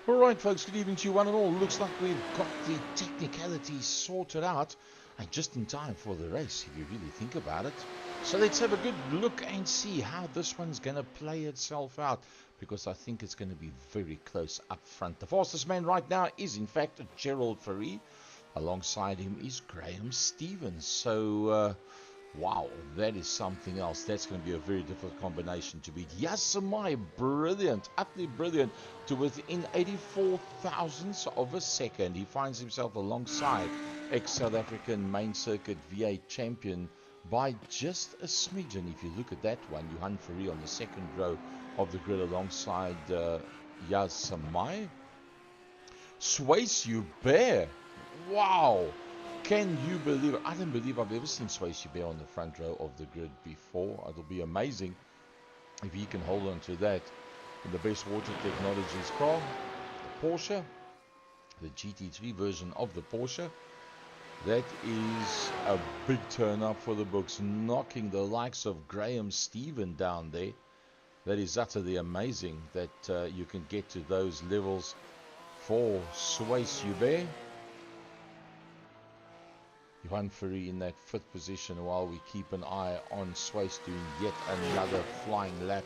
Alright folks, good evening to you one and all. Looks like we've got the technicalities sorted out, and just in time for the race if you really think about it. So let's have a good look and see how this one's going to play itself out, because I think it's going to be very close up front. The fastest man right now is in fact Gerald Fourie. Alongside him is Graham Stevens. So wow, that is something else. That's going to be a very difficult combination to beat. Yasamai, brilliant, utterly brilliant, to within 84 thousandths of a second. He finds himself alongside ex-South African main circuit V8 champion by just a smidgen. If you look at that one, Johan Fourie on the second row of the grid alongside Yasamai. Sways Hubert, wow. Can you believe it? I don't believe I've ever seen Sways Hubert on the front row of the grid before. It'll be amazing if he can hold on to that in the best water technologies car, the Porsche, the GT3 version of the Porsche. That is a big turn up for the books, knocking the likes of Graham Stevens down there. That is utterly amazing that you can get to those levels for Sways Hubert. Johan Fourie in that 5th position, while we keep an eye on Sways doing yet another flying lap.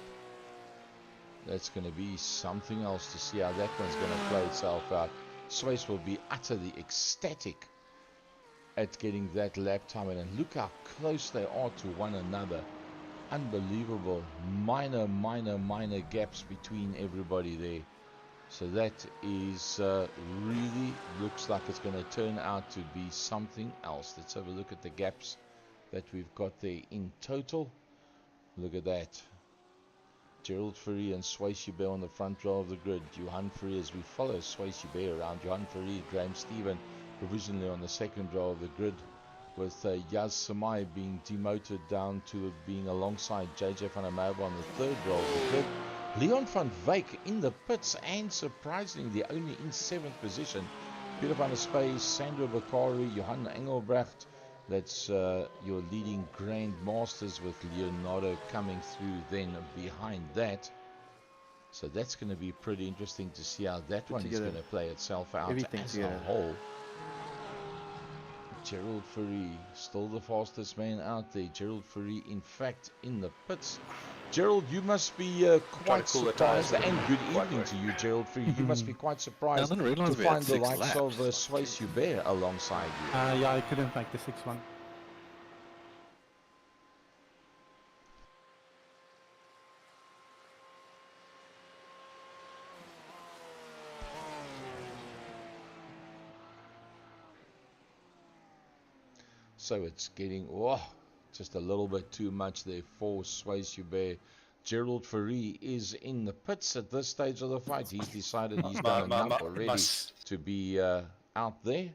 That's going to be something else to see how that one's going to play itself out. Sways will be utterly ecstatic at getting that lap time in, and look how close they are to one another. Unbelievable. Minor gaps between everybody there. So that is really looks like it's going to turn out to be something else. Let's have a look at the gaps that we've got there in total. Look at that. Gerald Fourie and Sways Hubert on the front row of the grid. Johan Fourie, as we follow Sways Hubert around. Johan Fourie, Graham Stevens provisionally on the second row of the grid, with Yasamai being demoted down to being alongside JJ van der Merwe on the third row of the grid. Leon van Wyk in the pits, and surprisingly only in 7th position. Peter van der Spey, Sandro Bakari, Johan Engelbrecht. That's your leading Grand Masters, with Leonardo coming through then behind that. So that's going to be pretty interesting to see how that one is going to play itself out as a whole. Gerald Fourie, still the fastest man out there. Gerald Fourie, in fact, in the pits. Gerald, you must be quite surprised, and good evening to you, Gerald Fourie. You must be quite surprised to find the likes of Sways Hubert alongside you. Yeah, I couldn't make the 6-1. So it's getting just a little bit too much there for Sways Hubert. Gerald Fourie is in the pits at this stage of the fight. He's decided he's done enough already to be out there.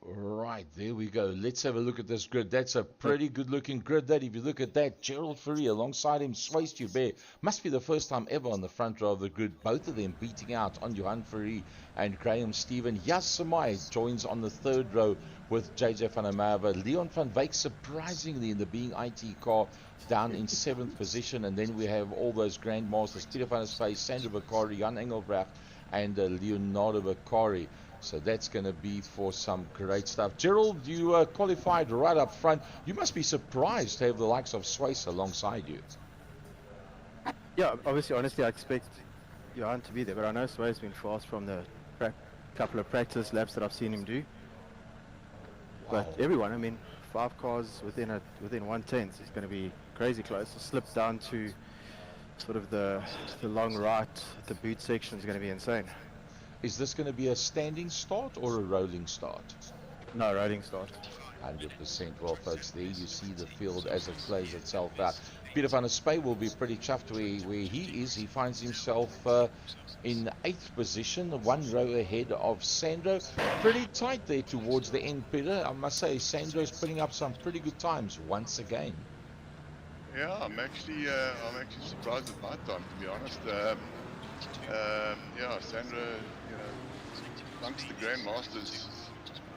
Right, there we go. Let's have a look at this grid. That's a pretty good looking grid. That, if you look at that, Gerald Fourie alongside him, Sways Hubert. Must be the first time ever on the front row of the grid. Both of them beating out on Johan Fourie and Graham Stevens. Yasamai joins on the third row with JJ van der Merwe. Leon van Wyk surprisingly in the Being IT car down in 7th position. And then we have all those Grand Masters, Peter van der Spey, Sandro Bakari, Jan Engelbrecht and Leonardo Bakari. So that's going to be for some great stuff. Gerald, you qualified right up front. You must be surprised to have the likes of Sways alongside you. Yeah, obviously, honestly, I expect Johan to be there, but I know Sways has been fast from the couple of practice laps that I've seen him do. Wow. But everyone, I mean, 5 cars within 1/10 is going to be crazy close. A slip down to sort of the long right, the boot section is going to be insane. Is this going to be a standing start or a rolling start? No, rolling start. 100%. Well, folks, there you see the field as it plays itself out. Peter van der Spey will be pretty chuffed where he is. He finds himself in 8th position, 1 row ahead of Sandro. Pretty tight there towards the end, Peter. I must say, Sandro's putting up some pretty good times once again. Yeah, I'm actually surprised at my time, to be honest. Yeah, Sandro, amongst the Grand Masters,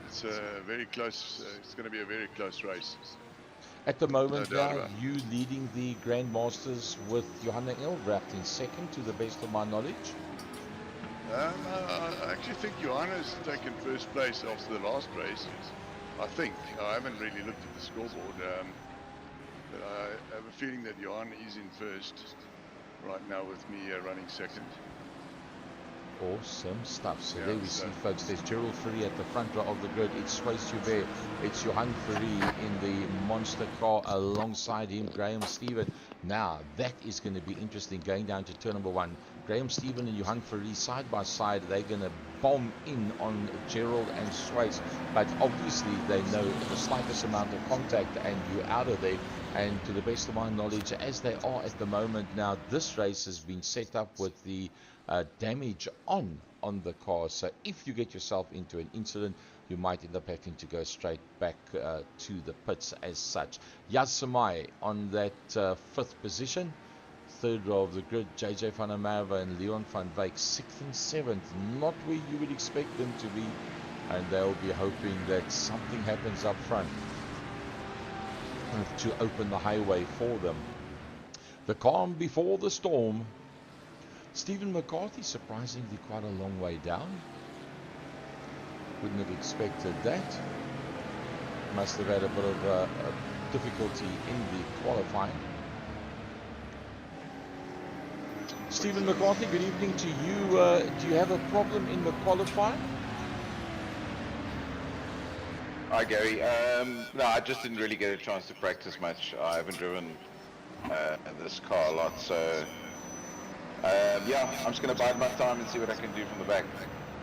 it's very close. It's going to be a very close race. At the No moment doubt now, about it. you leading the Grandmasters with Johanna Engelbrecht in second, to the best of my knowledge. I actually think Johanna's taken first place after the last race. I think. I haven't really looked at the scoreboard. But I have a feeling that Johanna is in first right now with me running second. Awesome stuff. So Yeah, there we see, folks, there's Gerald Fourie at the front row of the grid. It's Swayze Joubert. It's Johan Fourie in the monster car alongside him, Graham Stephen. Now, that is going to be interesting going down to turn number one. Graham Stephen and Johan Fourie side by side. They're going to bomb in on Gerald and Swayze. But obviously, they know the slightest amount of contact and you're out of there. And to the best of my knowledge, as they are at the moment now, this race has been set up with the damage on the car. So if you get yourself into an incident, you might end up having to go straight back to the pits as such. Yasamai on that fifth position. Third row of the grid, JJ van der Merwe and Leon van Wyk, 6th and 7th. Not where you would expect them to be. And they'll be hoping that something happens up front to open the highway for them. The calm before the storm. Stephen McCarthy surprisingly quite a long way down. Wouldn't have expected that. Must have had a bit of difficulty in the qualifying. Stephen McCarthy, good evening to you. Do you have a problem in the qualifying? Hi Gary. No, I just didn't really get a chance to practice much. I haven't driven this car a lot, so yeah, I'm just going to bide my time and see what I can do from the back.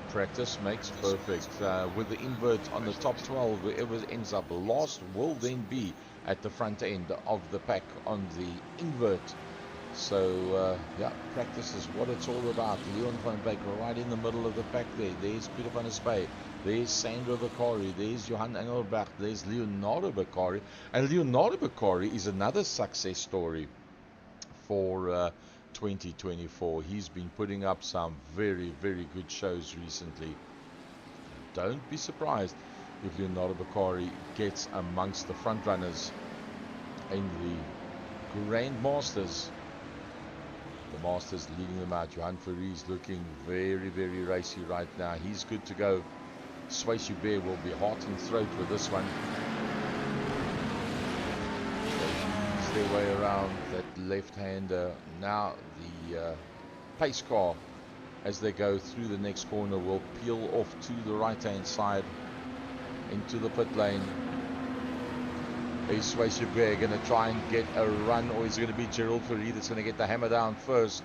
Practice makes perfect. With the invert on the top 12, whoever ends up last will then be at the front end of the pack on the invert. So, yeah, practice is what it's all about. Leon van Wyk right in the middle of the pack there. There's Peter van der Spey. There's Sandra Vicari. There's Johan Engelbrecht. There's Leonardo Vicari. And Leonardo Vicari is another success story for 2024. He's been putting up some very, very good shows recently. Don't be surprised if Leonardo Vicari gets amongst the front runners in the Grandmasters. The Masters leading them out. Johan Fourie is looking very, very racy right now. He's good to go. Swayze Joubert will be heart and throat with this one. They ease their way around that left-hander. Now the pace car, as they go through the next corner, will peel off to the right-hand side into the pit lane. Is Swayze Joubert going to try and get a run, or is it going to be Gerald Fourie that's going to get the hammer down first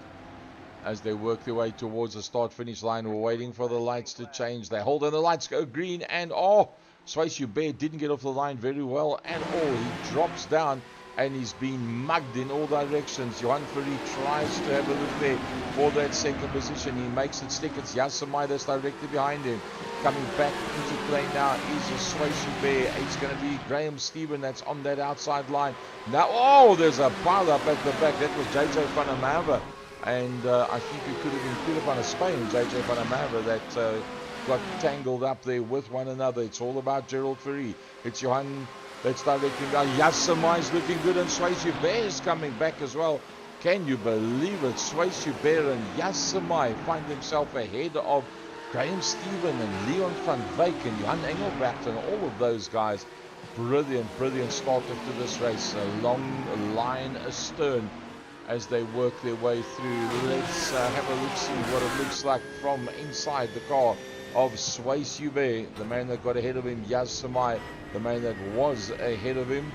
as they work their way towards the start-finish line? We're waiting for the lights to change. They hold on, the lights go green, and Swayze Joubert didn't get off the line very well at all. He drops down and he's being mugged in all directions. Johan Fourie tries to have a look there for that second position. He makes it stick. It's Yasamai that's directly behind him. Coming back into play now is Swayze Joubert. It's going to be Graham Stephen that's on that outside line. Now, there's a pile up at the back. That was JJ van der Merwe. And I think it could have been Peter van der Spey and JJ van der Merwe that got tangled up there with one another. It's all about Gerald Fourie. It's Johan that's directly down. Yasamai is looking good, and Swayze Joubert is coming back as well. Can you believe it? Swayze Joubert and Yasamai find themselves ahead of Graham Stephen and Leon van Wyk and Johan Engelbrecht and all of those guys. Brilliant, brilliant start to this race. A long line astern as they work their way through. Let's have a look, see what it looks like from inside the car of Swayze Joubert, the man that got ahead of him. Yasamai, the man that was ahead of him.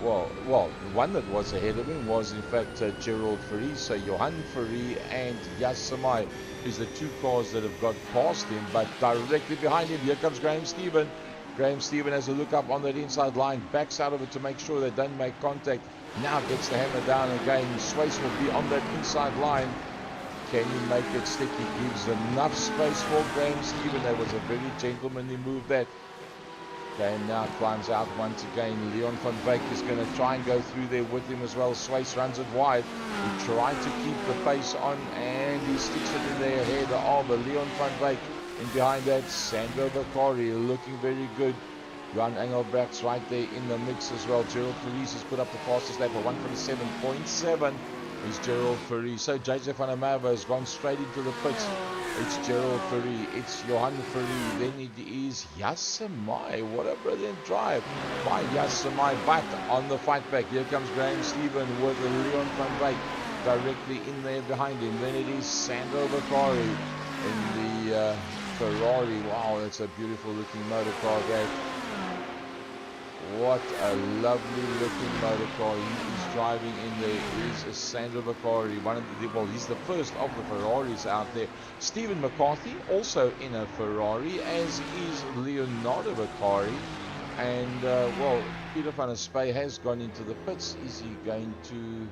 Well, the one that was ahead of him was in fact Gerald Fourie. So Johan Fourie and Yasamai is the two cars that have got past him, but directly behind him, here comes Graham Stephen. Graham Stephen has a look up on that inside line, backs out of it to make sure they don't make contact. Now gets the hammer down again. Swayze will be on that inside line. Can he make it stick? He gives enough space for Graham Stephen. That was a very gentlemanly move that. Graham now climbs out once again. Leon van Wyk is going to try and go through there with him as well. Swayze runs it wide. He tried to keep the pace on and he sticks it in there ahead of Leon van Wyk. In behind that, Sandro Bakari looking very good. Johan Engelbrecht's right there in the mix as well. Gerald Felice has put up the fastest lap of 1:47.7 is Gerald Felice. So JJ van der Merwe has gone straight into the pits. It's Gerald Felice, it's Johan Felice, then it is Yasamai. What a brilliant drive by Yasamai, but on the fight back, here comes Graham Stephen with Leon van Wyk directly in there behind him. Then it is Sandro Bakari in the Ferrari. Wow, that's a beautiful looking motor car there. What a lovely looking motor car he is driving in there. Is Sandro Bakari, he's the first of the Ferraris out there. Stephen McCarthy also in a Ferrari, as is Leonardo Bakari. And Peter van der Spey has gone into the pits. Is he going to?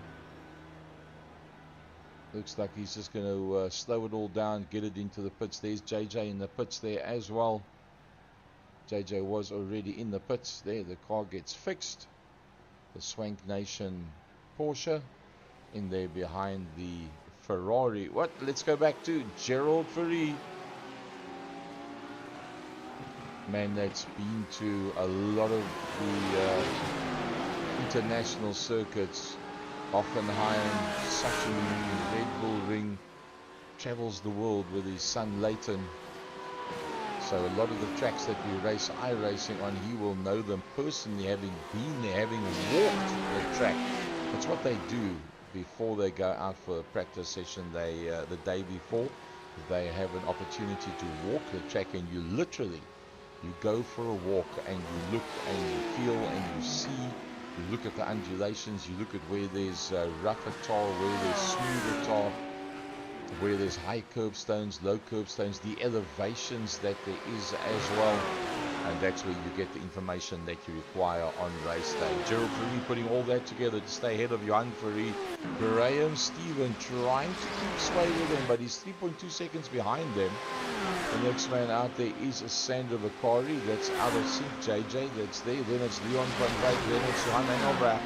Looks like he's just going to slow it all down, get it into the pits. There's JJ in the pits there as well. JJ was already in the pits there. The car gets fixed. The Swank Nation Porsche in there behind the Ferrari. Let's go back to Gerald Felice. Man, that's been to a lot of the international circuits. Hoffenheim, Sachsenring, Red Bull Ring. Travels the world with his son Leighton. So a lot of the tracks that we race iRacing on, he will know them personally, having been there, having walked the track. That's what they do before they go out for a practice session. They the day before, they have an opportunity to walk the track, and you go for a walk and you look and you feel and you see. You look at the undulations, you look at where there's rougher tar, where there's smoother tar, where there's high curbstones, low curbstones, the elevations that there is as well, and that's where you get the information that you require on race day. Gerald Felice putting all that together to stay ahead of Johan Felice. Graham Stephen trying to keep sway with him, but he's 3.2 seconds behind them. The next man out there is Sandro Bakari. That's out of sync. JJ, that's there. Then it's Leon van Wyk. Then it's Johan Engelbrecht.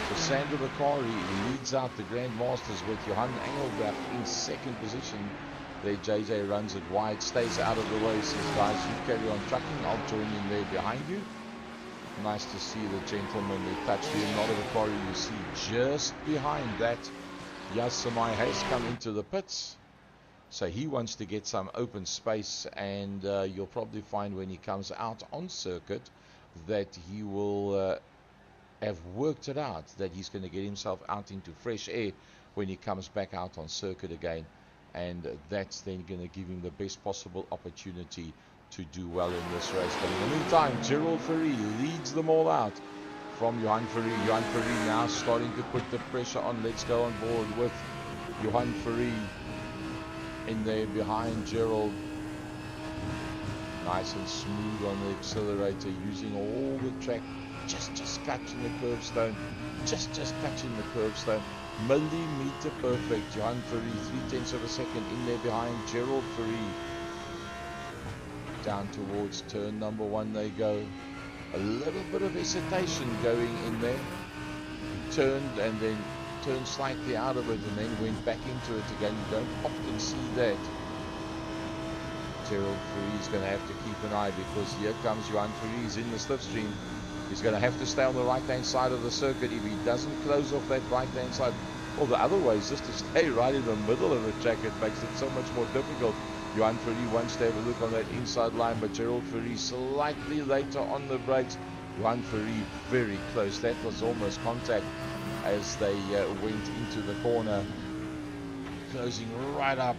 So Sandro Bakari leads out the Grand Masters with Johan Engelbrecht in second position. There JJ runs it wide, stays out of the way, says guys, you carry on trucking, I'll join in there behind you. Nice to see the gentleman who touched Leonardo Bakari. You see just behind that, Yasamai has come into the pits. So he wants to get some open space, and you'll probably find when he comes out on circuit that he will have worked it out, that he's going to get himself out into fresh air when he comes back out on circuit again, and that's then going to give him the best possible opportunity to do well in this race. But in the meantime, Gerald Felice leads them all out from Johan Felice. Johan Felice now starting to put the pressure on. Let's go on board with Johan Felice in there behind Gerald. Nice and smooth on the accelerator, using all the track, just catching the curbstone, just catching the curbstone, millimeter perfect. Johan Felice, 0.3 of a second in there behind Gerald Felice. Down towards turn number 1 they go. A little bit of hesitation going in there. He turned and then turned slightly out of it and then went back into it again. You don't often see that. Gerald Felice is going to have to keep an eye, because here comes Johan Felice in the slipstream. He's going to have to stay on the right hand side of the circuit. If he doesn't close off that right hand side, well, the other way is just to stay right in the middle of the track. It makes it so much more difficult. Johan Felice wants to have a look on that inside line, but Gerald Felice slightly later on the brakes. Johan Felice very close. That was almost contact as they went into the corner, closing right up.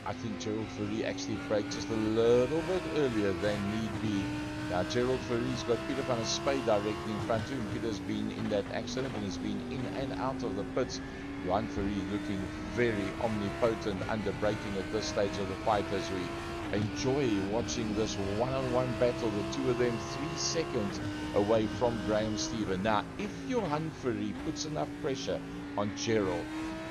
I think Gerald Felice actually braked just a little bit earlier than need be. Now Gerald Felice's got Peter van der Spey directly in front of him. Peter's been in that accident and he's been in and out of the pits. Johan Felice looking very omnipotent under braking at this stage of the fight, as we enjoy watching this one-on-one battle. The two of them 3 seconds away from Graham Stephen. Now, if Johan Felice puts enough pressure on Gerald,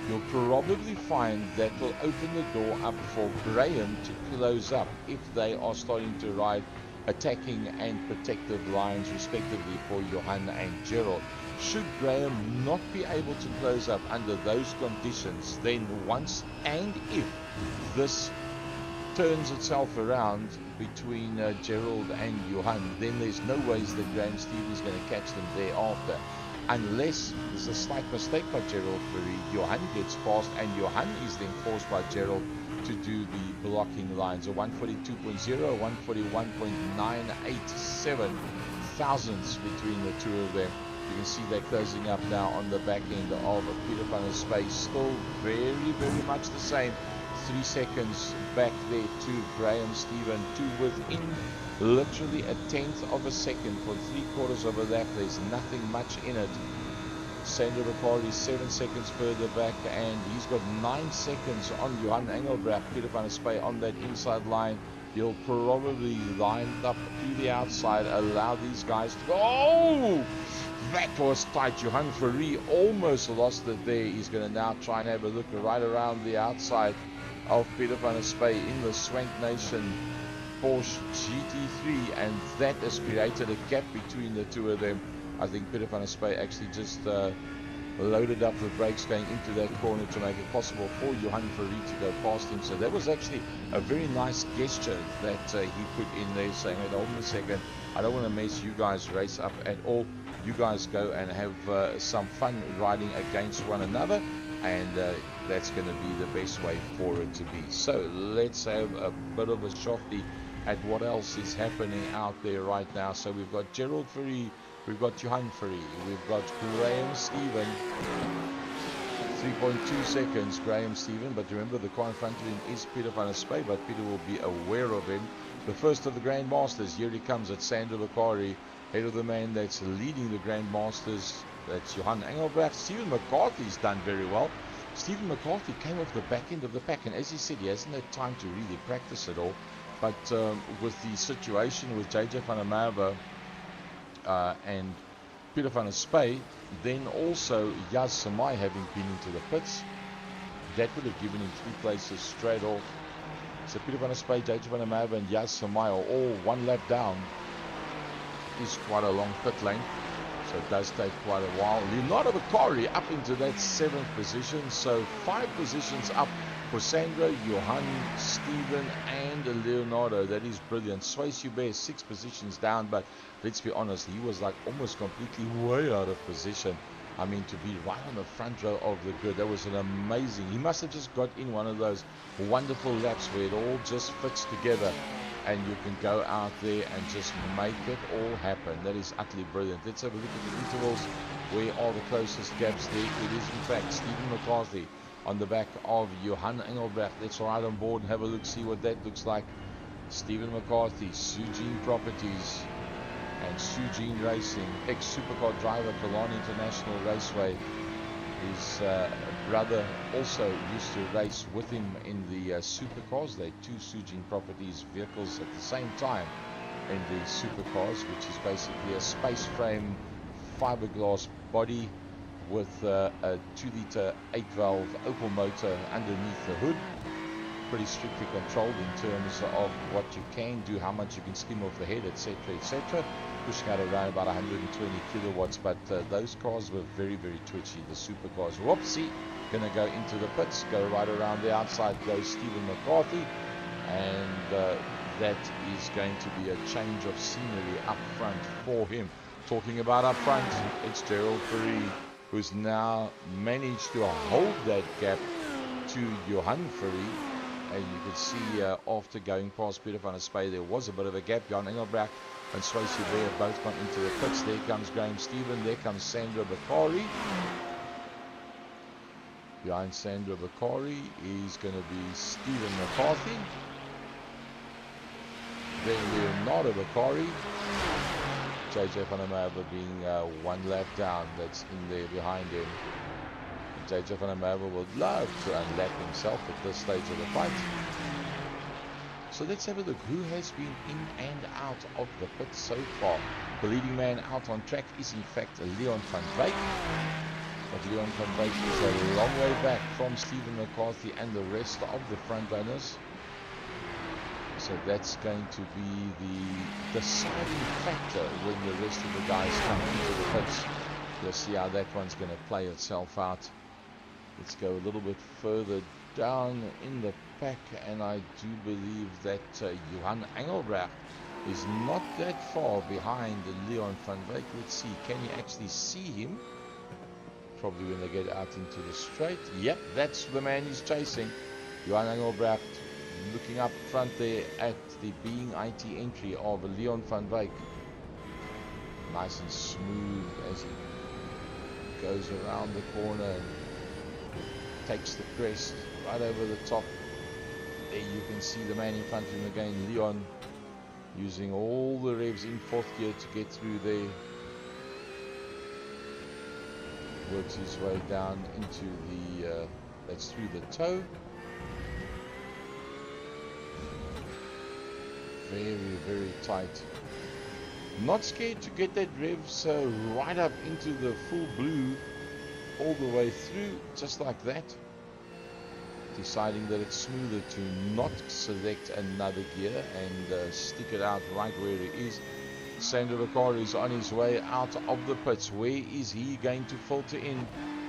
you'll probably find that will open the door up for Graham to close up if they are starting to ride attacking and protective lines respectively for Johan and Gerald. Should Graham not be able to close up under those conditions, then once and if this turns itself around between Gerald and Johan, then there's no ways that Graham Stevens is going to catch them thereafter. Unless there's a slight mistake by Gerald Fourie, Johan gets past, and Johan is then forced by Gerald to do the blocking lines. A 142.0, 141.987 thousandths between the two of them. You can see they're closing up now on the back end of Peter van der Space. Still very, very much the same. 3 seconds back there to Graham Stephen, to within literally a tenth of a second for 3/4 of a lap. There's nothing much in it. Sander Bakari 7 seconds further back, and he's got 9 seconds on Johan Engelbrecht. Peter van der Spae on that inside line. He'll probably line up to the outside, allow these guys to go. Oh! That was tight. Johan Fourie almost lost it there. He's going to now try and have a look right around the outside of Peter van der Spae in the Swank Nation Porsche GT3, and that has created a gap between the two of them. I think Peter van der Spae actually just loaded up the brakes going into that corner to make it possible for Johan Fourie to go past him. So that was actually a very nice gesture that he put in there, saying, hey, hold on a second, I don't want to mess you guys race up at all. You guys go and have some fun riding against one another, and that's going to be the best way for it to be. So let's have a bit of a shofty at what else is happening out there right now. So we've got Gerald Fourie, we've got Johan Fourie, we've got Graham Stephen, 3.2 seconds Graham Stephen, but remember the car in front of him is Peter van der Spae, but Peter will be aware of him. The first of the Grandmasters, here he comes at Sander Bakari, head of the man that's leading the Grandmasters. That's Johan Engelbrecht. Stephen McCarthy's done very well. Stephen McCarthy came off the back end of the pack, and as he said, he hasn't had time to really practice at all. But with the situation with JJ van der Merwe and Peter van der Spae, then also Yaz Samai having been into the pits, that would have given him 3 places straight off. So Peter van der Spae, JJ van der Merwe and Yaz Samai are all 1 lap down. Is quite a long pit lane, so it does take quite a while. Leonardo Bakari up into that 7th position, so 5 positions up for Sandro, Johan, Stephen and Leonardo. That is brilliant. Swayze Hubert 6 positions down, but let's be honest, he was like almost completely way out of position. I mean, to be right on the front row of the grid, that was an amazing, he must have just got in one of those wonderful laps where it all just fits together and you can go out there and just make it all happen. That is utterly brilliant. Let's have a look at the intervals. Where are the closest gaps there? It is in fact Stephen McCarthy on the back of Johan Engelbrecht. Let's ride on board and have a look, see what that looks like. Stephen McCarthy, Sujin Properties and Sujin Racing, ex-supercar driver, Kalani International Raceway. His brother also used to race with him in the supercars. They had 2 Sujin Properties vehicles at the same time in the supercars, which is basically a space frame fiberglass body with a 2-litre 8-valve Opel motor underneath the hood. Pretty strictly controlled in terms of what you can do, how much you can skim off the head, etc, etc. Pushing out around about 120 kilowatts, but those cars were very, very twitchy, the supercars. Whoopsie, gonna go into the pits, go right around the outside, goes Stephen McCarthy, and that is going to be a change of scenery up front for him. Talking about up front, it's Gerald Fourie, who's now managed to hold that gap to Johan Fourie. And you could see after going past Peter van der Spae, there was a bit of a gap. Johan Engelbrecht and Swayze Hubert have both gone into the pits. There comes Graham Stephen, there comes Sandro Bakari. Behind Sandro Bakari is going to be Stephen McCarthy. Then Leonardo Bakari. JJ van der Merwe being 1 lap down, that's in there behind him. JJ van der Merwe would love to unlap himself at this stage of the fight. So let's have a look who has been in and out of the pit so far. The leading man out on track is in fact Leon van Wyk. But Leon van Wyk is a long way back from Stephen McCarthy and the rest of the front runners. So that's going to be the deciding factor when the rest of the guys come into the pits. You'll see how that one's going to play itself out. Let's go a little bit further down in the pack, and I do believe that Johan Engelbrecht is not that far behind Leon van Wyk. Let's see, can you actually see him? Probably when they get out into the straight. Yep, that's the man he's chasing. Johan Engelbrecht looking up front there at the being IT entry of Leon van Wyk. Nice and smooth as he goes around the corner and takes the crest right over the top. There you can see the man in front of him again, Leon, using all the revs in fourth gear to get through there. Works his way down into the, that's through the toe. Very, very tight. Not scared to get that revs right up into the full blue all the way through, just like that. Deciding that it's smoother to not select another gear and stick it out right where it is. Sandro Bakari is on his way out of the pits. Where is he going to filter in?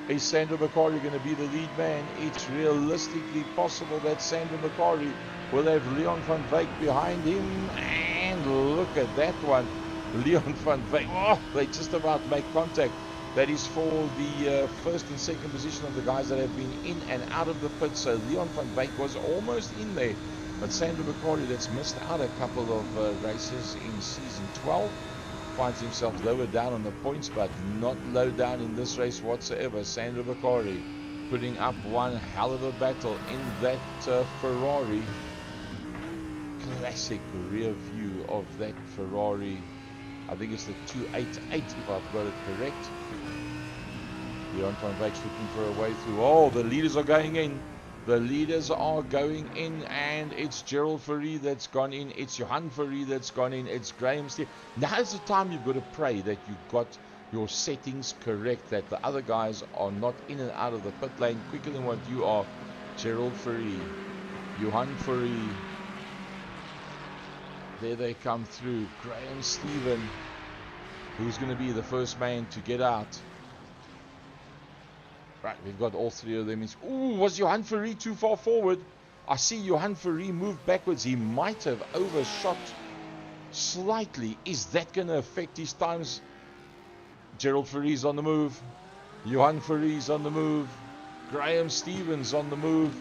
Is Sandro Bakari going to be the lead man? It's realistically possible that Sandro Bakari will have Leon van Wyk behind him. And look at that one. Leon van Wyk. Oh, they just about make contact. That is for the first and second position of the guys that have been in and out of the pit. So Leon van Wyk was almost in there. But Sandro Bakari, that's missed out a couple of races in season 12, finds himself lower down on the points, but not low down in this race whatsoever. Sandro Bakari putting up one hell of a battle in that Ferrari. Classic rear view of that Ferrari. I think it's the 288 if I've got it correct. Leon van Wyk's looking for a way through. Oh, the leaders are going in. The leaders are going in, and it's Gerald Fourie that's gone in. It's Johan Fourie that's gone in. It's Graham Steve. Now's the time you've got to pray that you got your settings correct, that the other guys are not in and out of the pit lane quicker than what you are. Gerald Fourie, Johan Fourie. There they come through. Graham Stephen, who's going to be the first man to get out. Right, we've got all three of them. Ooh, was Johan Fourie too far forward? I see Johan Fourie move backwards. He might have overshot slightly. Is that going to affect his times? Gerald Fourie's on the move. Johan Fourie's on the move. Graham Stevens on the move.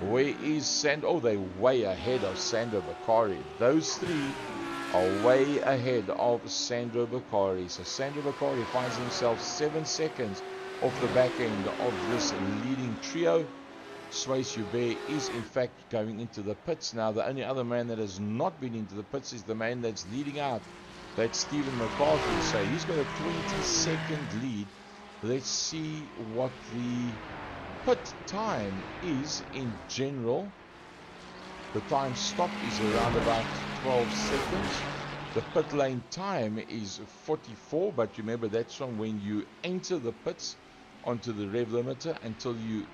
Where is Sandro? Oh, they're way ahead of Sandro Bakari. Those three are way ahead of Sandro Bakari. So Sandro Bakari finds himself 7 seconds off the back end of this leading trio. Swayze Hubert is in fact going into the pits now. The only other man that has not been into the pits is the man that's leading out. That's Stephen McCarthy. So he's got a 20-second lead. Let's see what the pit time is in general. The time stop is around about 12 seconds. The pit lane time is 44, but remember that's from when you enter the pits onto the rev limiter until you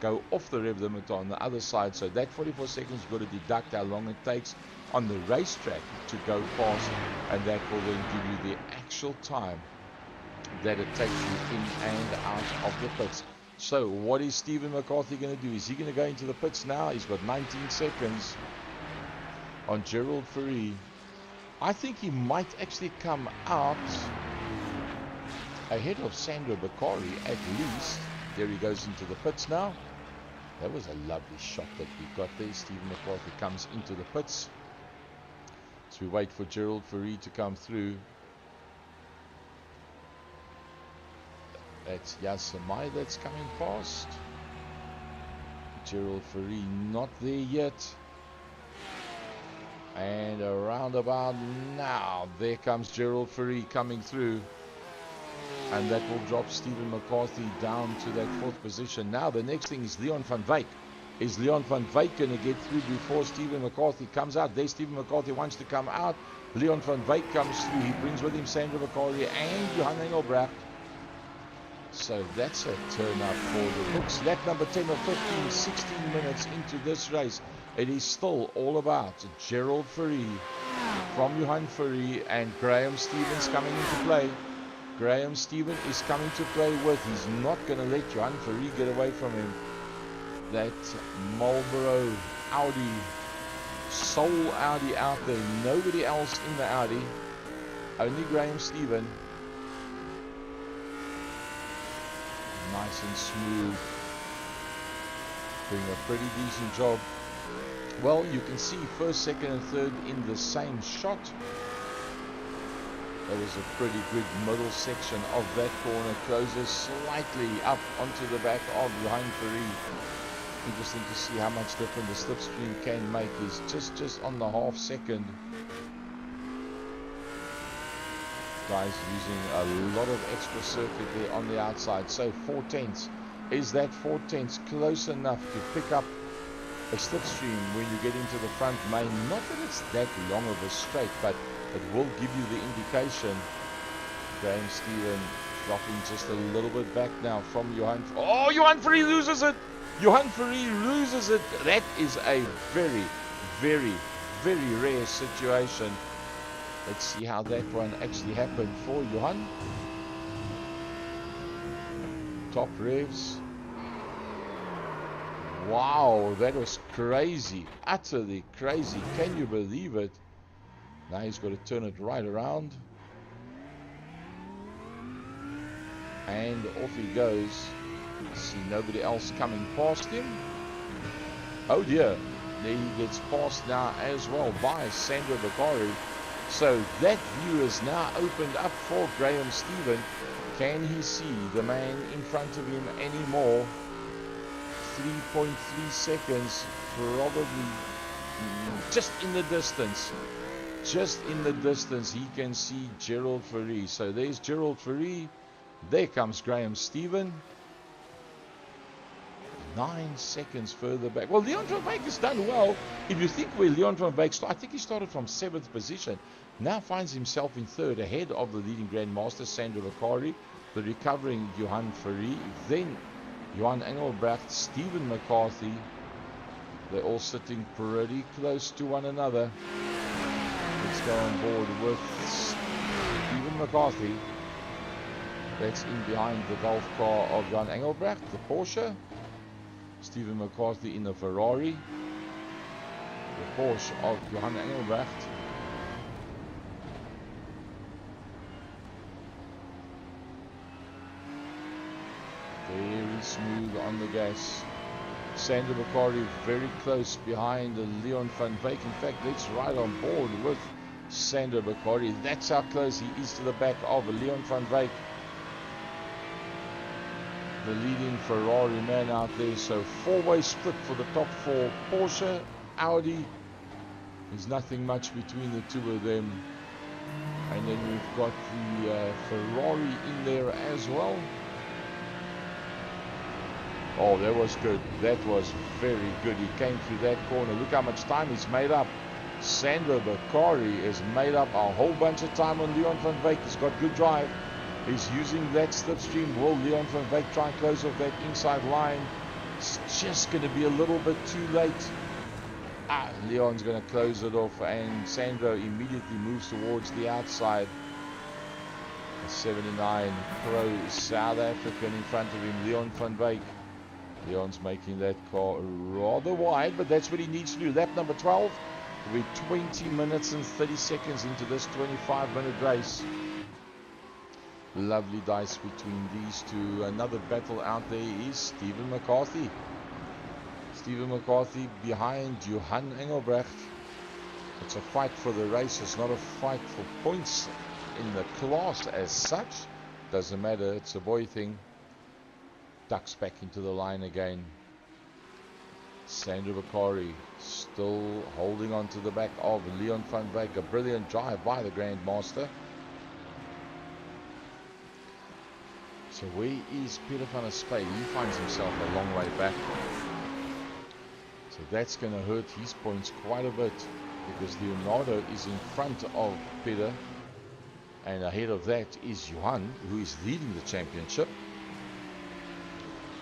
go off the rev limiter on the other side. So that 44 seconds you've got to deduct how long it takes on the racetrack to go past, and that will then give you the actual time that it takes you in and out of the pits. So what is Stephen McCarthy going to do? Is he going to go into the pits now? He's got 19 seconds on Gerald Fourie. I think he might actually come out ahead of Sandro Bakari at least. There he goes into the pits now. That was a lovely shot that we got there. Stephen McCarthy comes into the pits. So we wait for Gerald Fourie to come through. That's Yasamai that's coming past. Gerald Fourie not there yet. And around about now, there comes Gerald Fourie coming through. And that will drop Stephen McCarthy down to that fourth position. Now the next thing is Leon van Wyk. Is Leon van Wyk going to get through before Stephen McCarthy comes out? There Stephen McCarthy wants to come out. Leon van Wyk comes through. He brings with him Sandro Bakari and Johan Engelbrecht. So that's a turn up for the books. Lap number 10 of 15, 16 minutes into this race. It is still all about Gerald Fourie from Johan Fourie and Graham Stevens coming into play. Graham Stevens is coming to play with. He's not going to let Johan Fourie get away from him. That Marlboro Audi, sole Audi out there, nobody else in the Audi, only Graham Stephen. Nice and smooth, doing a pretty decent job. Well, you can see first, second and third in the same shot. That was a pretty good middle section of that corner. Closes slightly up onto the back of Johan Ferry. Interesting to see how much different the slipstream can make. Is just on the half second. Guys using a lot of extra circuit there on the outside. So 4/10. Is that 4/10 close enough to pick up a slipstream when you get into the front main? Not that it's that long of a straight, but it will give you the indication. Graham Stephen dropping just a little bit back now from Johan. Oh, Johan Ferry loses it! Johan Ferry loses it. That is a very, very, very rare situation. Let's see how that one actually happened for Johan. Top revs. Wow, that was crazy. Utterly crazy. Can you believe it? Now he's got to turn it right around. And off he goes. See nobody else coming past him. Oh dear. There he gets passed now as well by Sandro Bakari. So that view is now opened up for Graham Stephen. Can he see the man in front of him anymore? 3.3 seconds, probably just in the distance. Just in the distance, he can see Gerald Ferry. So there's Gerald Ferry. There comes Graham Stephen. 9 seconds further back. Well, Leon van Wyk has done well. If you think where Leon van Wyk started, I think he started from 7th position. Now finds himself in 3rd, ahead of the leading Grandmaster, Sandro Bakari, the recovering Johan Ferry, then Johan Engelbrecht, Stephen McCarthy. They're all sitting pretty close to one another. Let's go on board with Stephen McCarthy. That's in behind the golf car of Johan Engelbrecht, the Porsche. Stephen McCarthy in the Ferrari. The Porsche of Johan Engelbrecht. Very smooth on the gas. Sandro Bakari very close behind Leon van Wyk. In fact, let's ride on board with Sandro Bakari. That's how close he is to the back of Leon van Wyk, the leading Ferrari man out there. So four-way split for the top four. Porsche, Audi. There's nothing much between the two of them. And then we've got the Ferrari in there as well. Oh, that was good. That was very good. He came through that corner. Look how much time he's made up. Sandro Bakari has made up a whole bunch of time on Leon van Wyk. He's got good drive. He's using that slipstream. Will Leon van Wyk try and close off that inside line? It's just going to be a little bit too late. Leon's going to close it off, and Sandro immediately moves towards the outside. A 79 Pro South African in front of him, Leon van Wyk. Leon's making that car rather wide, but that's what he needs to do. Lap number 12. We're 20 minutes and 30 seconds into this 25-minute race. Lovely dice between these two. Another battle out there is Stephen McCarthy. Stephen McCarthy behind Johan Engelbrecht. It's a fight for the race. It's not a fight for points in the class as such. Doesn't matter. It's a boy thing. Ducks back into the line again. Sandro Bakari still holding on to the back of Leon van Wyk. A brilliant drive by the Grandmaster. So where is Peter van der Spey? He finds himself a long way back. So that's going to hurt his points quite a bit, because Leonardo is in front of Peter, and ahead of that is Johan, who is leading the championship.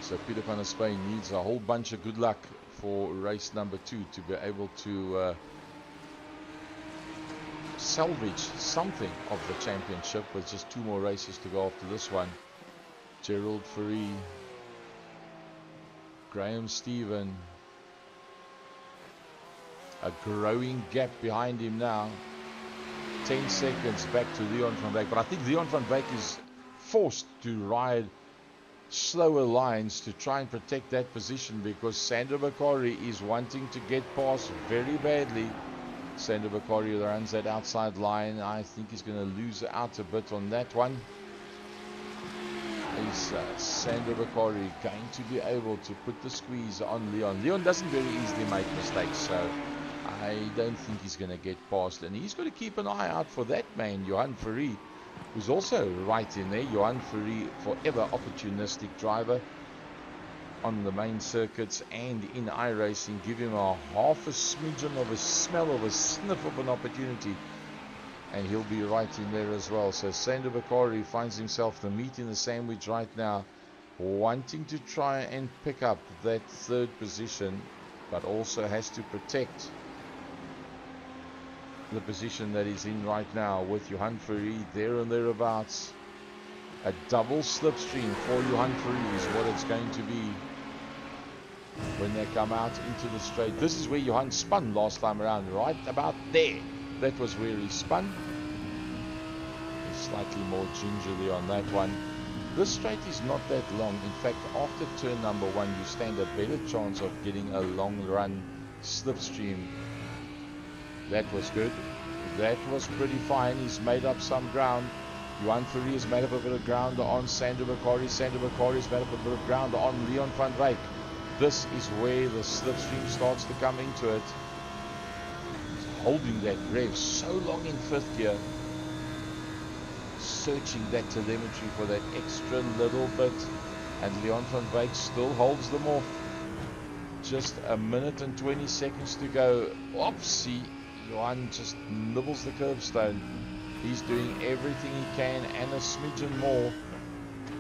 So Peter van der Spey needs a whole bunch of good luck for race number 2 to be able to salvage something of the championship, with just 2 more races to go after this one. Gerald Ferry, Graham Stephen, A growing gap behind him now. 10 seconds back to Leon van Wyk. But I think Leon van Wyk is forced to ride slower lines to try and protect that position, because Sandro Bakari is wanting to get past very badly. Sandro Bakari runs that outside line. I think he's going to lose out a bit on that one. Is Sandro Bakari going to be able to put the squeeze on Leon? Leon doesn't very easily make mistakes, so I don't think he's going to get past. And he's got to keep an eye out for that man, Johan Fourie, who's also right in there. Johan Fourie, forever opportunistic driver on the main circuits and in iRacing. Give him a half a smidgen of a smell of a sniff of an opportunity, and he'll be right in there as well. So Sandro Bakari finds himself the meat in the sandwich right now, wanting to try and pick up that third position, but also has to protect the position that he's in right now with Johan Fourie there and thereabouts. A double slipstream for Johan Fourie is what it's going to be when they come out into the straight. This is where Johan spun last time around, right about there. That was where he spun. He's slightly more gingerly on that one. This straight is not that long. In fact, after turn number 1, you stand a better chance of getting a long run slipstream. That was good. That was pretty fine. He's made up some ground. Johan Fourie has made up a bit of ground on Sandro Bakari. Sandro Bakari has made up a bit of ground on Leon van Wyk. This is where the slipstream starts to come into it. He's holding that rev so long in 5th gear. Searching that telemetry for that extra little bit. And Leon van Wyk still holds them off. Just a minute and 20 seconds to go. Oopsie. Johan just nibbles the curbstone. He's doing everything he can and a smidgen more.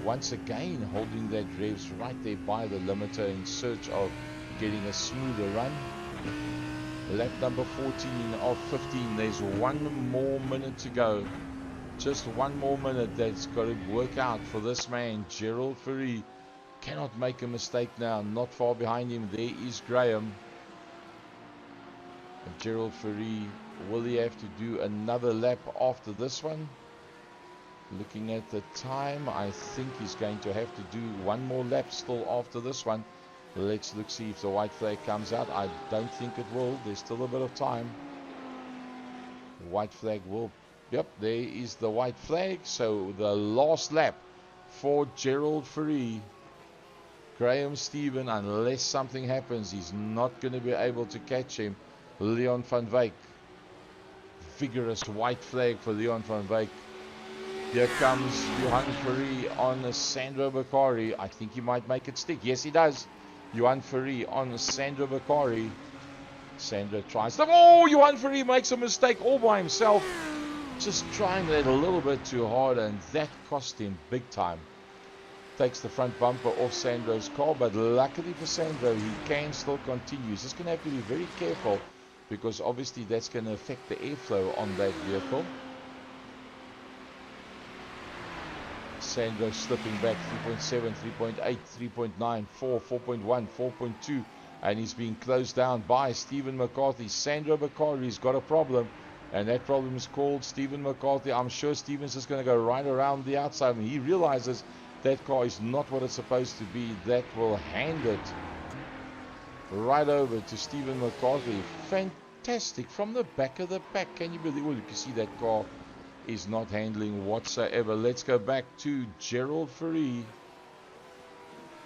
Once again holding that revs right there by the limiter in search of getting a smoother run. Lap number 14 of 15. There's 1 more minute to go. Just 1 more minute that's got to work out for this man, Gerald Fourie. Cannot make a mistake now. Not far behind him there is Graham. And Gerald Fourie, will he have to do another lap after this one? Looking at the time, I think he's going to have to do 1 more lap still after this one. Let's look, see if the white flag comes out. I don't think it will. There's still a bit of time. White flag will... Yep, there is the white flag. So the last lap for Gerald Fourie. Graham Stephen, unless something happens, he's not going to be able to catch him. Leon van Wyk. Vigorous white flag for Leon van Wyk. Here comes Johan Fourie on Sandro Bakari. I think he might make it stick. Yes, he does. Johan Fourie on Sandro Bakari. Sandro tries to... Oh, Johan Fourie makes a mistake all by himself. Just trying that a little bit too hard, and that cost him big time. Takes the front bumper off Sandro's car, but luckily for Sandro, he can still continue. He's just going to have to be very careful, because obviously that's going to affect the airflow on that vehicle. Sandro slipping back 3.7, 3.8, 3.9, 4, 4.1, 4.2, and he's being closed down by Stephen McCarthy. Sandro Bakari's got a problem, and that problem is called Stephen McCarthy. I'm sure Stephen's just going to go right around the outside, and he realizes that car is not what it's supposed to be. That will hand it right over to Stephen McCarthy. Fantastic from the back of the pack. Can you believe? Well, you can see that car is not handling whatsoever. Let's go back to Gerald Fourie.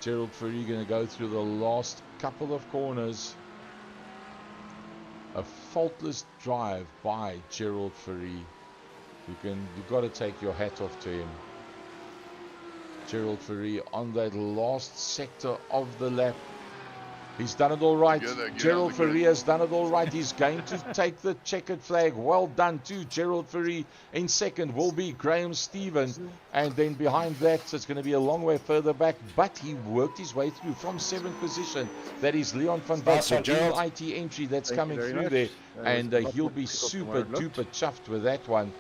Gerald Fourie going to go through the last couple of corners. A faultless drive by Gerald Fourie. You've got to take your hat off to him. Gerald Fourie on that last sector of the lap. He's done it all right. Gerald Fourie has done it all right. He's going to take the checkered flag. Well done to Gerald Fourie. In second will be Graham Stevens. And then behind that, it's going to be a long way further back. But he worked his way through from 7th position. That is Leon van Wyk. The IT entry that's coming through there. And he'll be super duper chuffed with that one.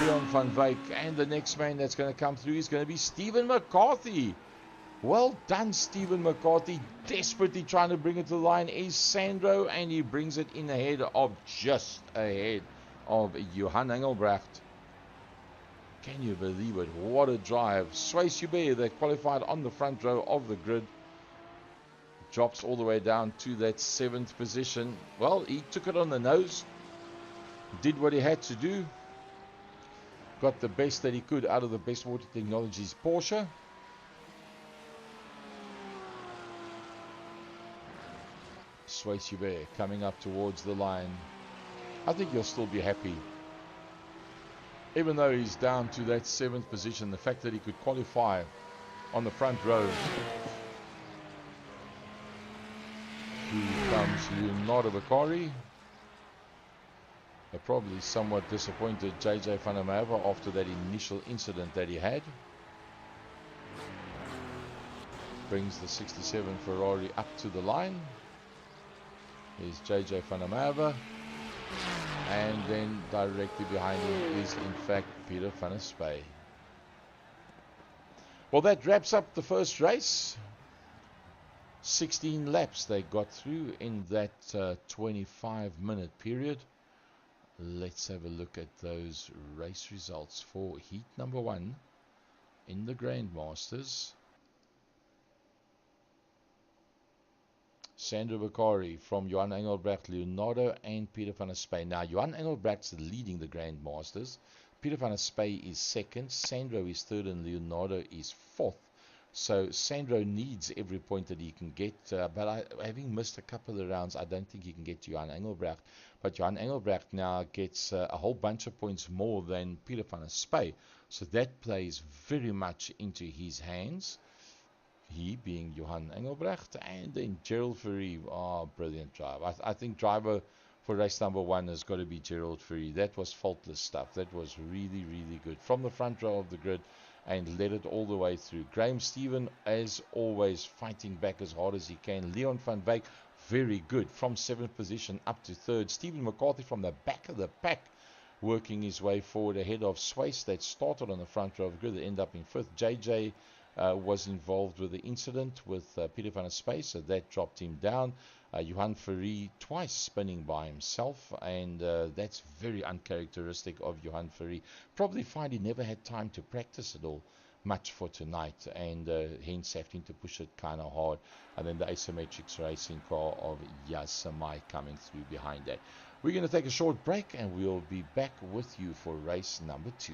Leon van Wyk. And the next man that's going to come through is going to be Stephen McCarthy. Well done, Stephen McCarthy. Desperately trying to bring it to the line is Sandro, and he brings it in ahead of, just ahead of Johan Engelbrecht. Can you believe it? What a drive. Swayze Hubert, that qualified on the front row of the grid, drops all the way down to that 7th position. Well, he took it on the nose, did what he had to do, got the best that he could out of the Best Water Technologies Porsche. Swayze Hubert coming up towards the line. I think he'll still be happy. Even though he's down to that 7th position, the fact that he could qualify on the front row. Here comes Leonardo Vicari. A probably somewhat disappointed JJ van der Merwe after that initial incident that he had. Brings the 67 Ferrari up to the line. Here's JJ van der Merwe. And then directly behind him is in fact Peter van der Spey. Well, that wraps up the first race. 16 laps they got through in that 25-minute period. Let's have a look at those race results for heat number 1 in the Grandmasters. Sandro Vicari from Johan Engelbrecht, Leonardo and Peter van der Spey. Now, Johan Engelbrecht's leading the Grandmasters. Peter van der Spey is 2nd, Sandro is 3rd, and Leonardo is 4th. So Sandro needs every point that he can get, but having missed a couple of rounds, I don't think he can get to Johan Engelbrecht. But Johan Engelbrecht now gets a whole bunch of points more than Peter van der Spey. So that plays very much into his hands. He being Johan Engelbrecht, and then Gerald Fourie. Oh, brilliant drive. I think driver for race number 1 has got to be Gerald Fourie. That was faultless stuff. That was really, really good. From the front row of the grid and led it all the way through. Graham Stephen, as always, fighting back as hard as he can. Leon van Wyk, very good. From 7th position up to 3rd. Stephen McCarthy from the back of the pack, working his way forward ahead of Swayze that started on the front row of the grid. They end up in 5th. JJ was involved with the incident with Peter van der Spey, so that dropped him down. Johan Fourie twice spinning by himself, and that's very uncharacteristic of Johan Fourie. Probably find he never had time to practice at all much for tonight, and hence having to push it kind of hard. And then the asymmetrics racing car of Yasamai coming through behind that. We're going to take a short break, and we'll be back with you for race number 2.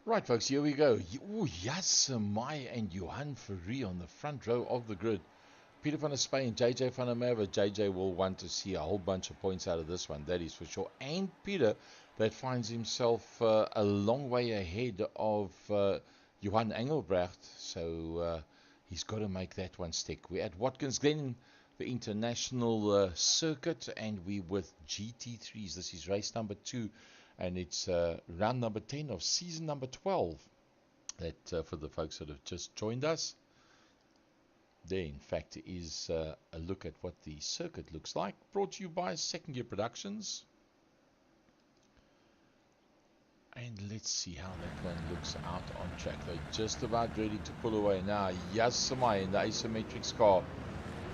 Right, folks, here we go. Oh, Yasamai and Johan Fourie on the front row of the grid. Peter van der Spey and JJ van der Merwe. JJ will want to see a whole bunch of points out of this one, that is for sure. And Peter, that finds himself a long way ahead of Johan Engelbrecht, so he's got to make that one stick. We're at Watkins Glen, the international circuit, and we with GT3s. This is race number 2, and it's round number 10 of season number 12. That for the folks that have just joined us. There, in fact, is a look at what the circuit looks like, brought to you by Second Gear Productions. And let's see how that one looks out on track. They're just about ready to pull away now. Yasamai in the Asymmetrics car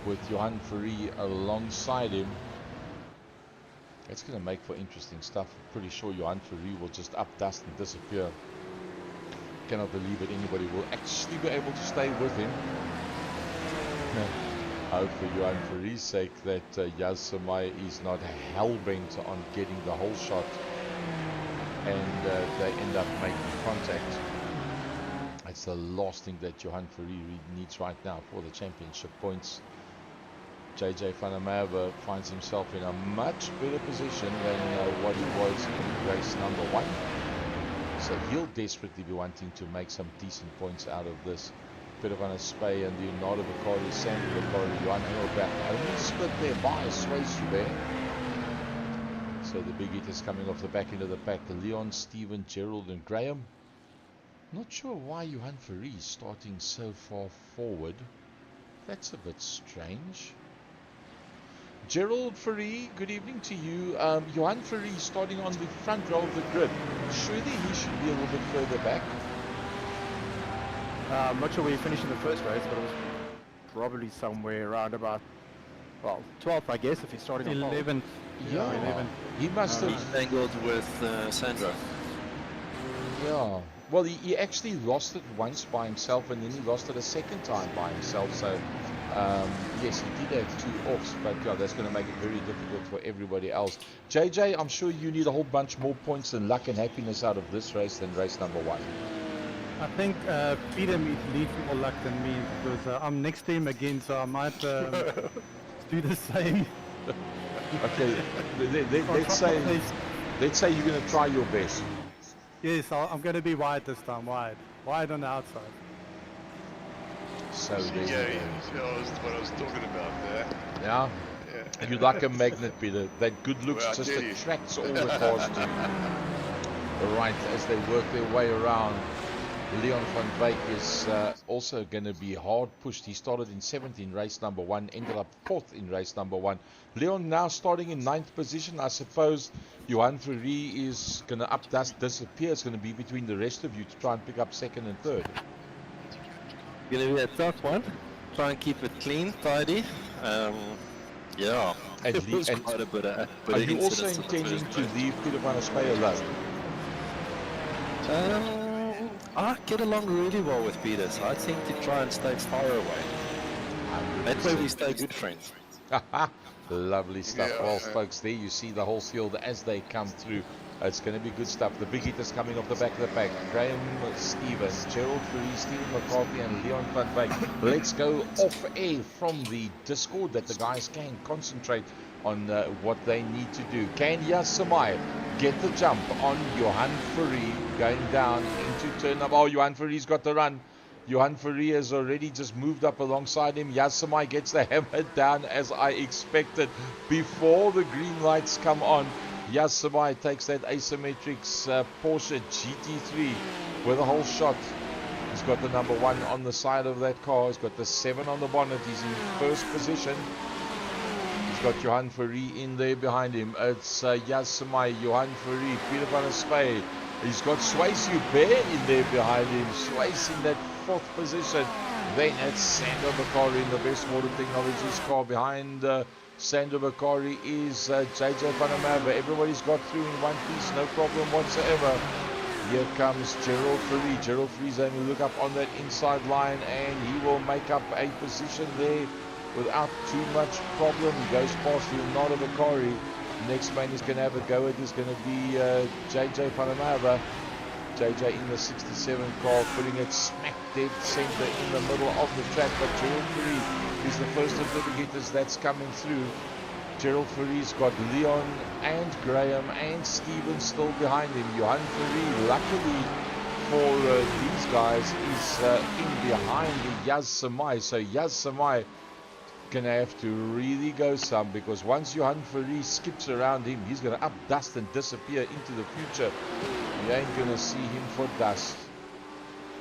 with Johan Ferry alongside him. That's going to make for interesting stuff. I'm pretty sure Johan Ferry will just up dust and disappear. Cannot believe it. Anybody will actually be able to stay with him. I hope for Johan Ferry's sake that Yasamai is not hell-bent on getting the whole shot and they end up making contact. That's the last thing that Johan Ferry needs right now for the championship points. JJ van der Merwe finds himself in a much better position than what he was in race number 1. So he'll desperately be wanting to make some decent points out of this. Peter van der Spey and Leonardo Bacari, Sandro Bacari, Johan Engelbrecht only split there by Swayze there. So the big hitters coming off the back end of the pack, Leon, Stephen, Gerald and Graham. Not sure why Johan Ferry is starting so far forward. That's a bit strange. Gerald Ferry, good evening to you. Johan Ferry starting on the front row of the grid. Surely he should be a little bit further back. I'm not sure where he finished in the first race, but it was probably somewhere around about, well, 12th, I guess, if he's starting on 11th. Yeah, 11th. he must have. He tangled with Sandro. Yeah. Well, he actually lost it once by himself, and then he lost it a second time by himself. So, yes, he did have 2 offs, but yeah, that's going to make it very difficult for everybody else. JJ, I'm sure you need a whole bunch more points and luck and happiness out of this race than race number 1. I think Peter needs more luck than me because I'm next to him again, so I might do the same. Okay, let's say you're going to try your best. Yes, I'm going to be wide this time, wide on the outside. So See, Gary, that's what I was talking about there. yeah, Yeah. you're like a magnet, Peter. That good looks Well, I just tell you. attracts all the cars to you. Right, as they work their way around. Leon van Wyk is also going to be hard pushed. He started in 7th in race number 1, ended up 4th in race number 1. Leon now starting in 9th position. I suppose Johan Ferry is going to up dust, disappear. It's going to be between the rest of you to try and pick up 2nd and 3rd. Gonna be a tough one. Try and keep it clean, tidy. Yeah. And It was and quite a bit of are you also incidents in the intending first to race. leave Peter van der Spey alone? I get along really well with Peter, so I seem to try and stay far away. That way we stay good friends. Lovely stuff. Yeah, Well, yeah. folks, there you see the whole field as they come through. It's going to be good stuff. The big hitters coming off the back of the pack. Graham Stevens, Gerald Ferry, Stephen McCarthy and Leon van Wyk. Let's go off air from the Discord that the guys can concentrate on what they need to do. Can Yasamai get the jump on Johan Ferry going down into turn number? Oh, Johan Ferry's got the run. Johan Ferry has already just moved up alongside him. Yasamai gets the hammer down as I expected before the green lights come on. Yasamai takes that Asymmetrics Porsche GT3 with a whole shot. He's got the number 1 on the side of that car. He's got the 7 on the bonnet. He's in first position. He's got Johan Ferry in there behind him. It's Yasamai, Johan Ferry, Peter van der Spey. He's got Swayze in there behind him. Swayze in that 4th position. Then it's Sandro Bacari in the best Motor Technologies car. Behind Sandro Bacari is JJ van der Merwe. Everybody's got through in one piece, no problem whatsoever. Here comes Gerald Ferry. Gerald Ferry's going to look up on that inside line and he will make up a position there without too much problem. He goes past Leonardo Bacari. Next man is going to have a go at is going to be JJ van der Merwe. JJ in the 67 car, putting it smack dead center in the middle of the track. But Gerald Ferry is the first of the hitters that's coming through. Gerald Ferry's got Leon and Graham and Stephen still behind him. Johan Ferry luckily for these guys is in behind Yaz Samai. So Yaz Samai gonna have to really go some, because once Johan Ferry skips around him, he's gonna up dust and disappear into the future. You ain't gonna see him for dust.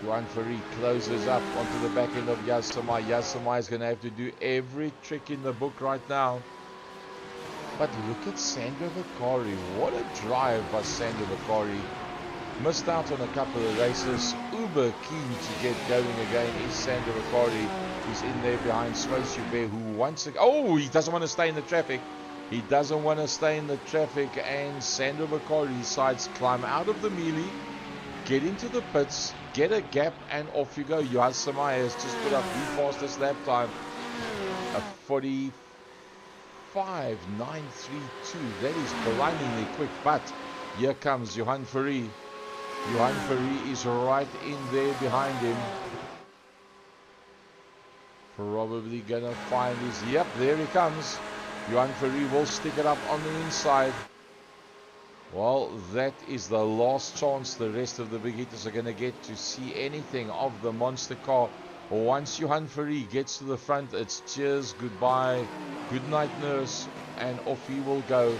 Johan Ferry closes up onto the back end of Yaz Samai. Yaz Samai is gonna have to do every trick in the book right now. But look at Sandra Vakari. What a drive by Sandra Vakari. Missed out on a couple of races. Uber keen to get going again is Sandra Vakari. He's in there behind Swayze Hubert, who once again... Oh, he doesn't want to stay in the traffic. He doesn't want to stay in the traffic. And Sandra Vakari decides to climb out of the melee, get into the pits, get a gap, and off you go. Johan Samaya has just put up the fastest lap time. A 45.932. That is blindingly quick. But here comes Johan Ferry. Johan Ferry is right in there behind him. Probably gonna find his... Yep, there he comes. Johan Ferry will stick it up on the inside. Well, that is the last chance the rest of the big hitters are gonna get to see anything of the monster car. Once Johan Ferry gets to the front, it's cheers, goodbye, good night nurse, and off he will go.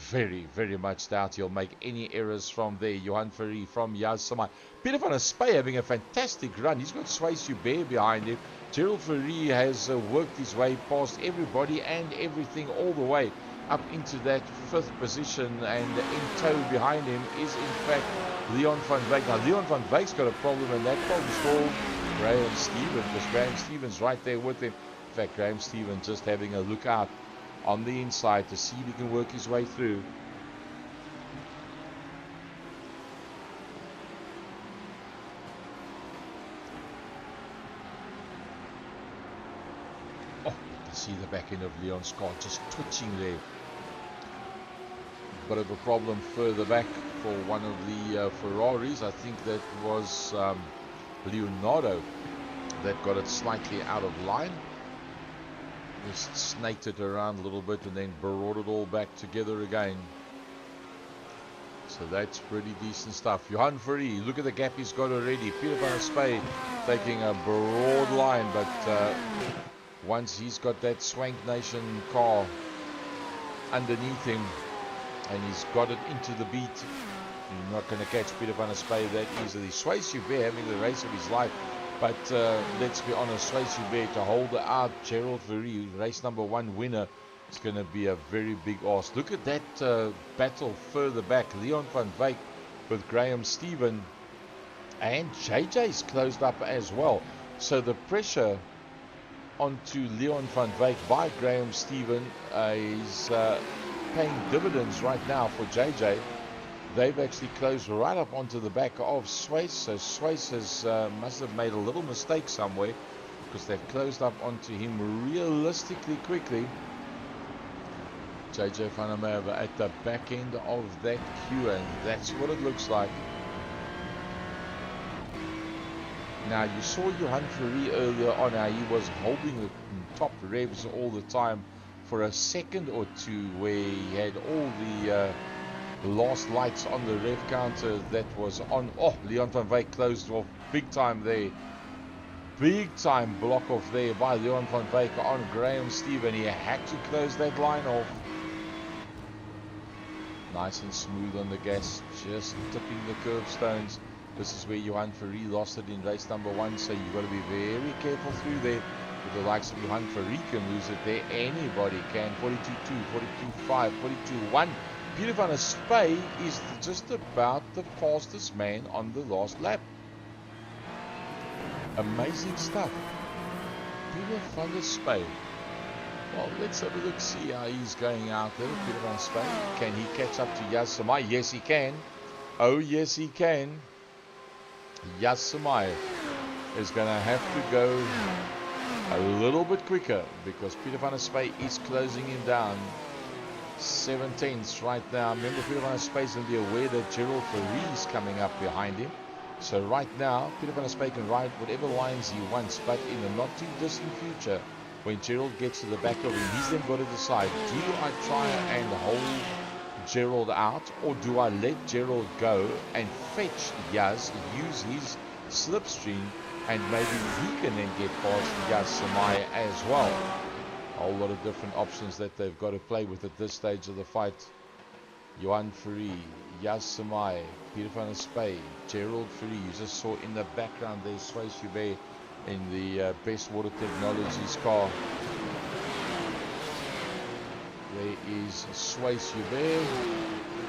Very, very much doubt he'll make any errors from there. Johan Ferry from Yaz Samai. Peter van der Spey having a fantastic run. He's got Swayze Hubert behind him. Gerald Ferry has worked his way past everybody and everything all the way up into that 5th position, and in tow behind him is in fact Leon van Wyk. Now Leon van Wyk's got a problem, and that problem's called Graham Stevens, because Graham Stevens right there with him. In fact, Graham Stevens just having a look out on the inside to see if he can work his way through. Oh, you can see the back end of Leon's car just twitching there. Bit of a problem further back for one of the Ferraris. I think that was Leonardo that got it slightly out of line. Just snaked it around a little bit and then brought it all back together again. So that's pretty decent stuff. Johan Ferry, look at the gap he's got already. Peter van der Spey taking a broad line, but once he's got that Swank Nation car underneath him and he's got it into the beat, you're not going to catch Peter van der Spey that easily. Swayze Hubert having the race of his life. But let's be honest, Swayze Hubert to hold out Gerald Ferry, race number 1 winner, is going to be a very big ask. Look at that battle further back. Leon van Wyk with Graham Stevens, and JJ's closed up as well. So the pressure onto Leon van Wyk by Graham Stevens is paying dividends right now for JJ. They've actually closed right up onto the back of Swayze. So Swayze has, must have made a little mistake somewhere, because they've closed up onto him realistically quickly. JJ van der Merwe at the back end of that queue, and that's what it looks like. Now you saw Johan Ferry earlier on, how he was holding the top revs all the time for a second or two, where he had all the last lights on the rev counter that was on. Oh, Leon van Wyk closed off big time there. Big time block off there by Leon van Wyk on Graham Stevens. He had to close that line off. Nice and smooth on the gas, just tipping the curbstones. This is where Johan Ferry lost it in race number 1, so you've got to be very careful through there. With the likes of Johan Ferry can lose it there, anybody can. 42.2, 42.5, 42.1. Peter van der Spey is just about the fastest man on the last lap. Amazing stuff. Peter van der Spey. Well, let's have a look, see how he's going out there. Peter van der Spey. Can he catch up to Yaz Samai? Yes, he can. Oh, yes, he can. Yaz Samai is going to have to go a little bit quicker, because Peter van der Spey is closing him down. 17th right now. Remember, Peter van der Spey is going to be aware that Gerald Ferry is coming up behind him. So right now, Peter van der Spey can ride whatever lines he wants, but in the not too distant future, when Gerald gets to the back of him, he's then got to decide, do I try and hold Gerald out, or do I let Gerald go and fetch Yaz, use his slipstream, and maybe he can then get past Yaz Samai as well? A whole lot of different options that they've got to play with at this stage of the fight. Johan Fourie, Yaz Samai, Peter van der Spey, Gerald Fourie. You just saw in the background there Sway Shube in the Best Water Technologies car. There is Sway Shube.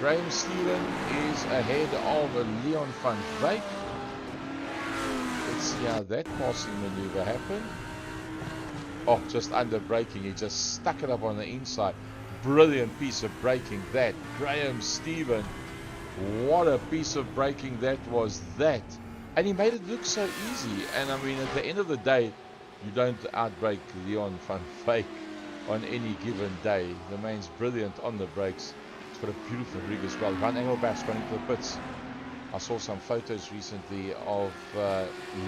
Graham Stephen is ahead of Leon van Wyk. Let's see how that passing maneuver happened. Oh, just under braking. He just stuck it up on the inside. Brilliant piece of braking that. Graham Stephen. What a piece of braking that was, that. And he made it look so easy. And I mean, at the end of the day, you don't outbrake Leon van Wyk on any given day. The man's brilliant on the brakes. He's got a beautiful rig as well. Van Engelbrecht's gone into the pits. I saw some photos recently of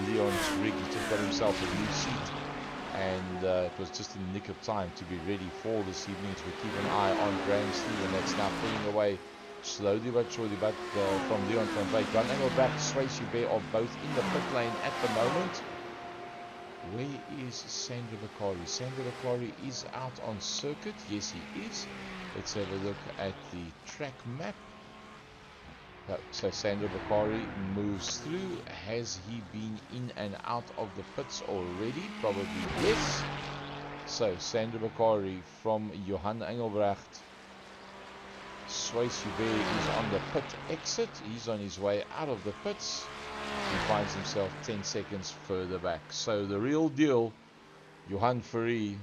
Leon's rig. He just got himself a new seat. And it was just in the nick of time to be ready for this evening. So we keep an eye on Graham Stephen. That's now pulling away slowly but surely, but from Leon van Wyk. Van Engelbrecht, Sway Shube are both in the pit lane at the moment. Where is Sandra Bakari? Sandra Bakari is out on circuit. Yes, he is. Let's have a look at the track map. So Sandra Bakari moves through. Has he been in and out of the pits already? Probably yes. So Sandra Bakari from Johan Engelbrecht. Sway Shube is on the pit exit. He's on his way out of the pits. He finds himself 10 seconds further back. So the real deal, Johan Fourie,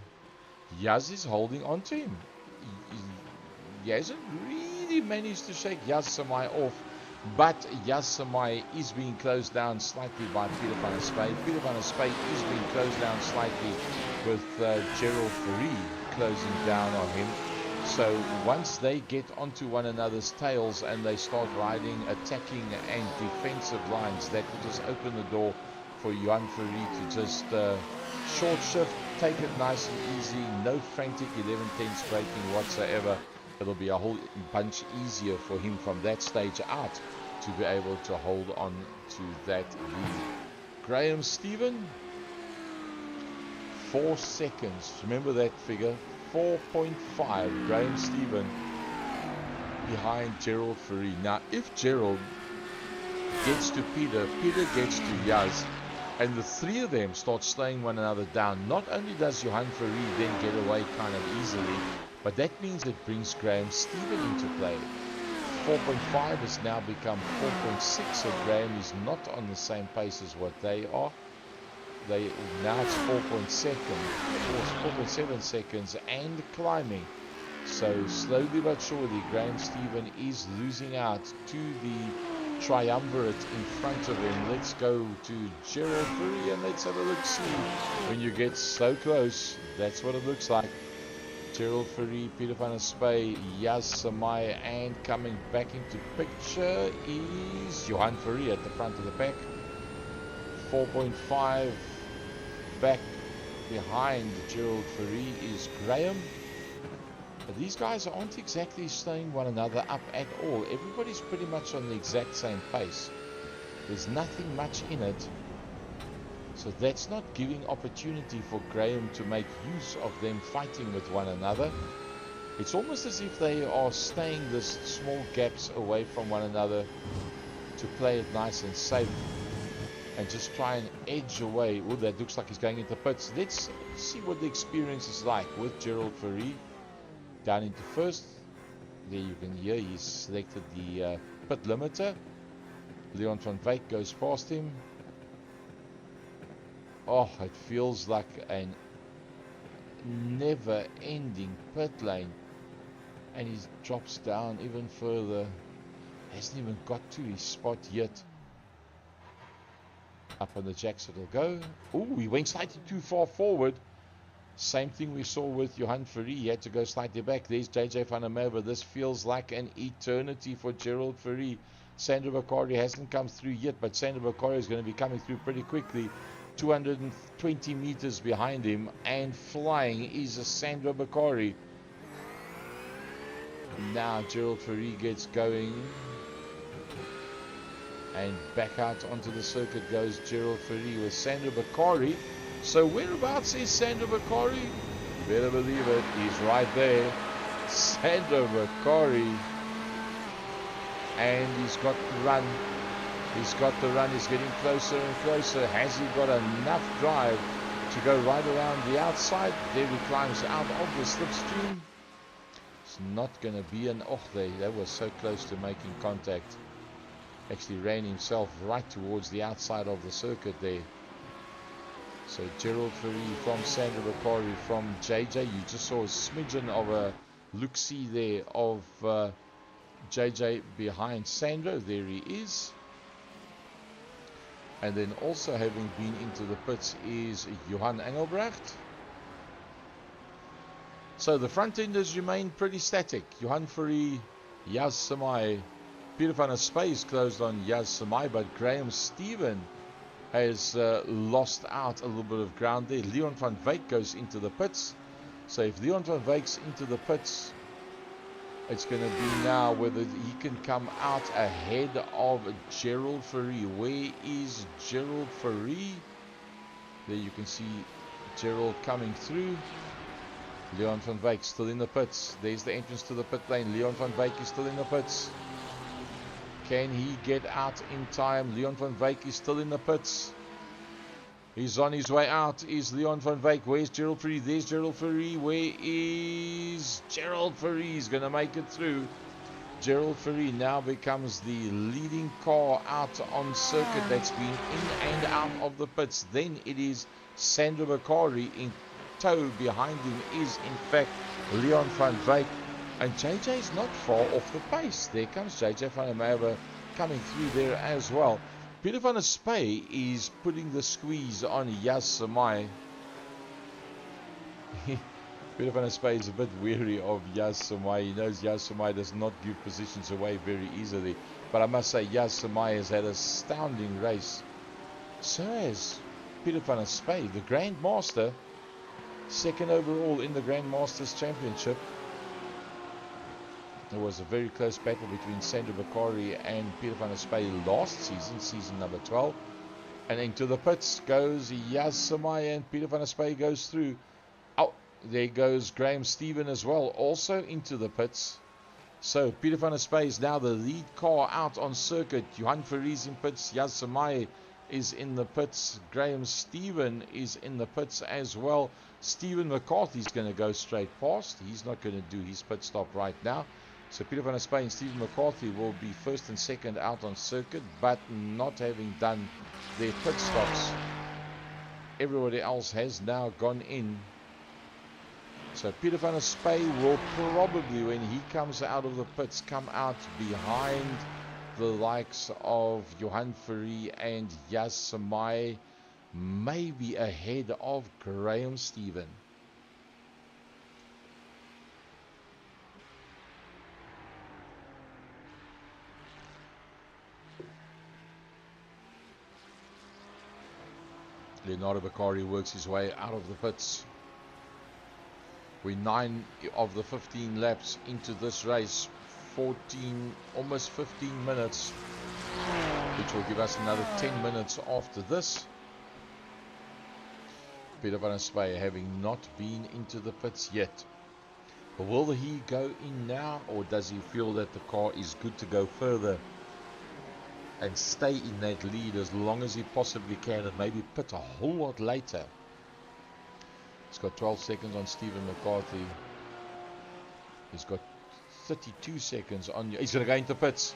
Yaz is holding on to him. He hasn't really managed to shake Yaz Samai off, but Yaz Samai is being closed down slightly by Peter van der Spey. Peter van der Spey is being closed down slightly with Gerald Fourie closing down on him. So once they get onto one another's tails and they start riding attacking and defensive lines, that will just open the door for Johan Fourie to just short shift, take it nice and easy, no frantic 11-tenths braking whatsoever. It'll be a whole bunch easier for him from that stage out to be able to hold on to that lead. Graham Stephen, 4 seconds. Remember that figure. 4.5. Graham Stephen behind Gerald Fourie. Now, if Gerald gets to Peter, Peter gets to Yaz, and the three of them start slowing one another down, not only does Johan Fourie then get away kind of easily, but that means it brings Graham Stephen into play. 4.5 has now become 4.6, so Graham is not on the same pace as what they are. Now it's 4.7 seconds and climbing. So slowly but surely Graham Stephen is losing out to the triumvirate in front of him. Let's go to Gerald Fourie and let's have a look see. When you get so close, that's what it looks like. Gerald Fourie, Peter van der Spey, Yaz Samai, and coming back into picture is Johan Fourie at the front of the pack. 4.5 back behind Gerald Fourie is Graham. But these guys aren't exactly slowing one another up at all. Everybody's pretty much on the exact same pace. There's nothing much in it. So that's not giving opportunity for Graham to make use of them fighting with one another. It's almost as if they are staying this small gaps away from one another to play it nice and safe and just try and edge away. Oh, that looks like he's going into pits. Let's see what the experience is like with Gerald Fourie. Down into first. There you can hear he's selected the pit limiter. Leon van Wyk goes past him. Oh, it feels like a never-ending pit lane. And he drops down even further. Hasn't even got to his spot yet. Up on the jacks it'll go. Oh, he went slightly too far forward. Same thing we saw with Johan Fourie. He had to go slightly back. There's JJ van der Merwe. This feels like an eternity for Gerald Fourie. Sandra Bakari hasn't come through yet, but Sandra Bakari is going to be coming through pretty quickly. 220 meters behind him, and flying is a Sandra Bakari. Now Gerald Ferry gets going. And back out onto the circuit goes Gerald Ferry with Sandro Bakari. So whereabouts is Sandro Bakari? You better believe it, he's right there. Sandro Bakari. And he's got the run. He's got the run. He's getting closer and closer. Has he got enough drive to go right around the outside? There he climbs out of the slipstream. It's not going to be an... Oh, they were so close to making contact. Actually ran himself right towards the outside of the circuit there. So Gerald Ferry from Sandro Bakari from JJ. You just saw a smidgen of a look-see there of JJ behind Sandro. There he is. And then also having been into the pits is Johan Engelbrecht. So the front enders remain pretty static. Johan Ferry, Yas Samai, Peter van der Spaes closed on Yas Samai, but Graham Stephen has lost out a little bit of ground there. Leon van Wyk goes into the pits. So if Leon van Wyk's into the pits, it's going to be now whether he can come out ahead of Gerald Ferry. Where is Gerald Ferry? There you can see Gerald coming through. Leon van Wyk still in the pits. There's the entrance to the pit lane. Leon van Wyk is still in the pits. Can he get out in time? Leon van Wyk is still in the pits. He's on his way out. Is Leon van Wyk? Where's Gerald Ferry? There's Gerald Ferry. Where is Gerald Ferry? He's going to make it through. Gerald Ferry now becomes the leading car out on circuit that's been in and out of the pits. Then it is Sandro Bakari in tow. Behind him is in fact Leon van Wyk. And JJ is not far off the pace. There comes JJ van der Merwe coming through there as well. Peter van der Spey is putting the squeeze on Yas Samai. Peter van der Spey is a bit weary of Yas Samai. He knows Yas Samai does not give positions away very easily. But I must say, Yas Samai has had a astounding race. So has Peter van der Spey, the Grandmaster, second overall in the Grandmasters Championship. There was a very close battle between Sandro Bakari and Peter van der Spey last season, season number 12. And into the pits goes Yas Samai and Peter van der Spey goes through. Oh, there goes Graham Stephen as well, also into the pits. So Peter van der Spey is now the lead car out on circuit. Johan Ferry's in pits, Yas Samai is in the pits, Graham Stephen is in the pits as well. Stephen McCarthy's going to go straight past. He's not going to do his pit stop right now. So Peter van der Spey and Stephen McCarthy will be first and second out on circuit, but not having done their pit stops. Everybody else has now gone in. So Peter van der Spey will probably, when he comes out of the pits, come out behind the likes of Johan Ferry and Yas Samai, maybe ahead of Graham Stephen. Leonardo Bakari works his way out of the pits. We're 9 of the 15 laps into this race. 14, almost 15 minutes, which will give us another 10 minutes after this. Peter van der Spey having not been into the pits yet. Will he go in now, or does he feel that the car is good to go further and stay in that lead as long as he possibly can and maybe pit a whole lot later? He's got 12 seconds on Stephen McCarthy. He's got 32 seconds on... He's going to go into pits.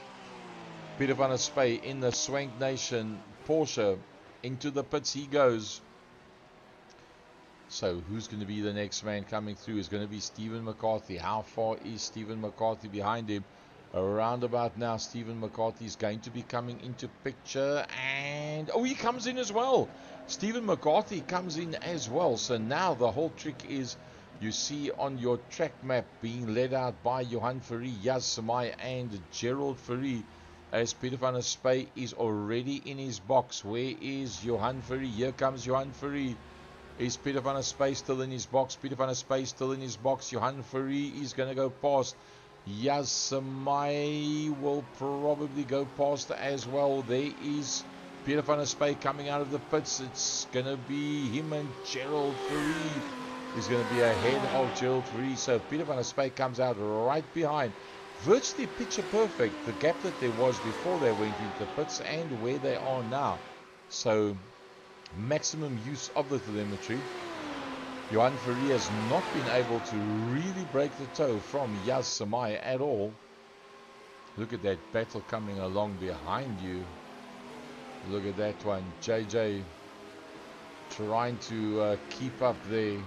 Peter van der Spey in the Swank Nation Porsche. Into the pits he goes. So who's going to be the next man coming through? Is going to be Stephen McCarthy. How far is Stephen McCarthy behind him? Around about now, Stephen McCarthy is going to be coming into picture. And... oh, he comes in as well. Stephen McCarthy comes in as well. So now the whole trick is... you see on your track map being led out by Johan Ferry, Yas Samai and Gerald Ferry, as Peter van der Spey is already in his box. Where is Johan Ferry? Here comes Johan Ferry. Is Peter van der Spey still in his box? Peter van der Spey still in his box. Johan Ferry is going to go past. Yasamai will probably go past as well. There is Peter van der Spey coming out of the pits. It's going to be him and Gerald Fourie is going to be ahead of Gerald Fourie. So Peter van der Spey comes out right behind. Virtually picture perfect, the gap that there was before they went into the pits and where they are now. So maximum use of the telemetry. Johan Fourie has not been able to really break the toe from Yas Samai at all. Look at that battle coming along behind you. Look at that one. JJ trying to keep up there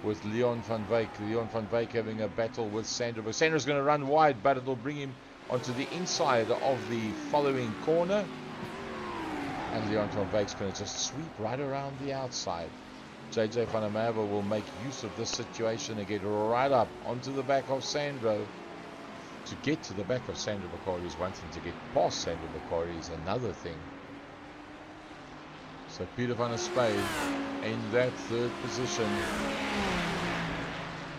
with Leon van Wyk. Leon van Wyk having a battle with Sandra. But Sandra's going to run wide, but it'll bring him onto the inside of the following corner. And Leon van Wyk's going to just sweep right around the outside. JJ van der Merwe will make use of this situation and get right up onto the back of Sandro. To get to the back of Sandro Bakari is one thing. To get past Sandro Bakari is another thing. So Peter van der Spey in that third position.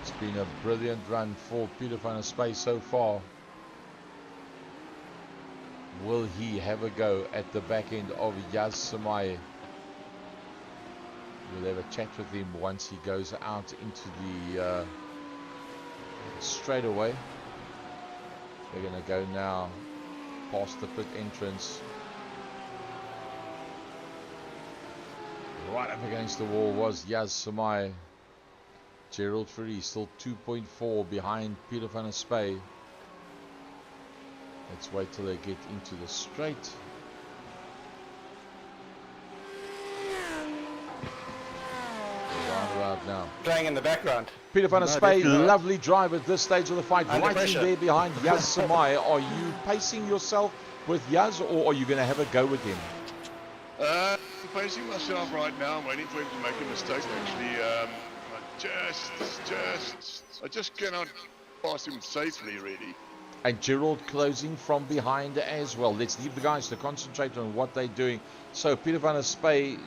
It's been a brilliant run for Peter van der Spey so far. Will he have a go at the back end of Yas Samai? We'll have a chat with him once he goes out into the straightaway. They're going to go now past the pit entrance. Right up against the wall was Yas Samai. Gerald Fourie still 2.4 behind Peter van der Spey. Let's wait till they get into the straight. Roundabout now. Playing in the background. Peter van der Spey, lovely drive at this stage of the fight. Under Right pressure. in there behind Yas Samai. Are you pacing yourself with Yas, or are you going to have a go with him? I'm pacing myself right now. I'm waiting for him to make a mistake. Actually, I just cannot pass him safely, really. And Gerald closing from behind as well. Let's leave the guys to concentrate on what they're doing. So Peter van der Spey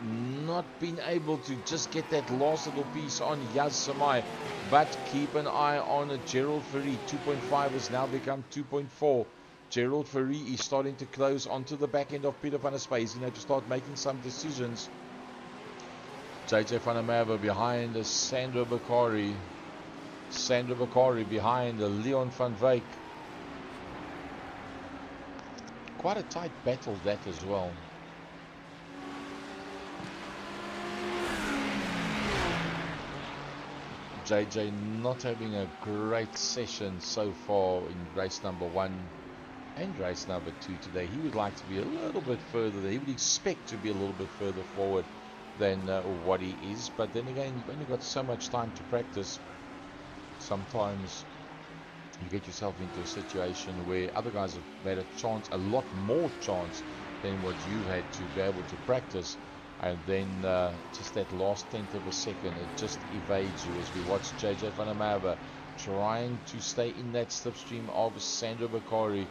not being able to just get that last little piece on Yas Samai. But keep an eye on it. Gerald Fourie, 2.5 has now become 2.4. Gerald Fourie is starting to close onto the back end of Peter van der Spey. He's going to have to start making some decisions. JJ van der Merwe behind Sandro Bakari. Sandro Bakari behind Leon van Wyk. Quite a tight battle that as well. JJ not having a great session so far in race number 1 and race number 2 today. He would like to be a little bit further there. He would expect to be a little bit further forward than what he is. But then again, you've only got so much time to practice. Sometimes you get yourself into a situation where other guys have had a chance, a lot more chance than what you've had to be able to practice, and then just that last tenth of a second, it just evades you. As we watch JJ van der Merwe trying to stay in that slipstream of Sandro Bakari,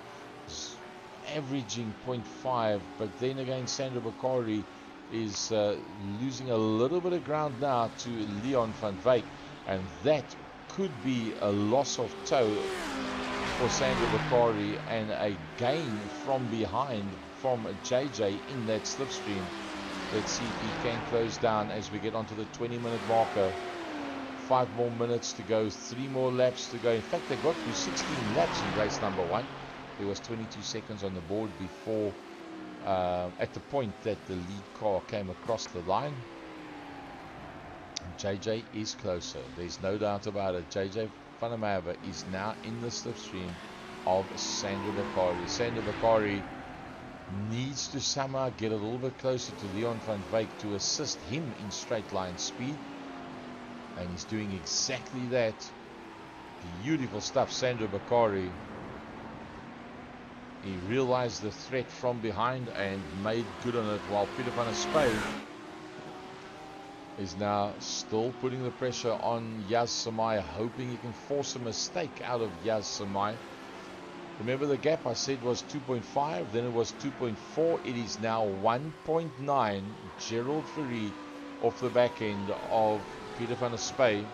averaging 0.5, but then again Sandro Bakari is losing a little bit of ground now to Leon van Wyk, and that could be a loss of toe for Sandro Bakari and a gain from behind from JJ in that slipstream. Let's see if he can close down as we get onto the 20-minute marker. 5 more minutes to go, 3 more laps to go. In fact, they got through 16 laps in race number 1. There was 22 seconds on the board before, at the point that the lead car came across the line. JJ is closer, there's no doubt about it. JJ van der Merwe is now in the slipstream of Sandro Bakari. Sandro Bakari needs to somehow get a little bit closer to Leon van Wyk to assist him in straight line speed, and he's doing exactly that. Beautiful stuff, Sandro Bakari. He realized the threat from behind and made good on it, while Peter van der Spey is now still putting the pressure on Yas Samai, hoping he can force a mistake out of Yas Samai. Remember, the gap I said was 2.5, then it was 2.4. It is now 1.9. Gerald Fourie off the back end of Peter van der Spey.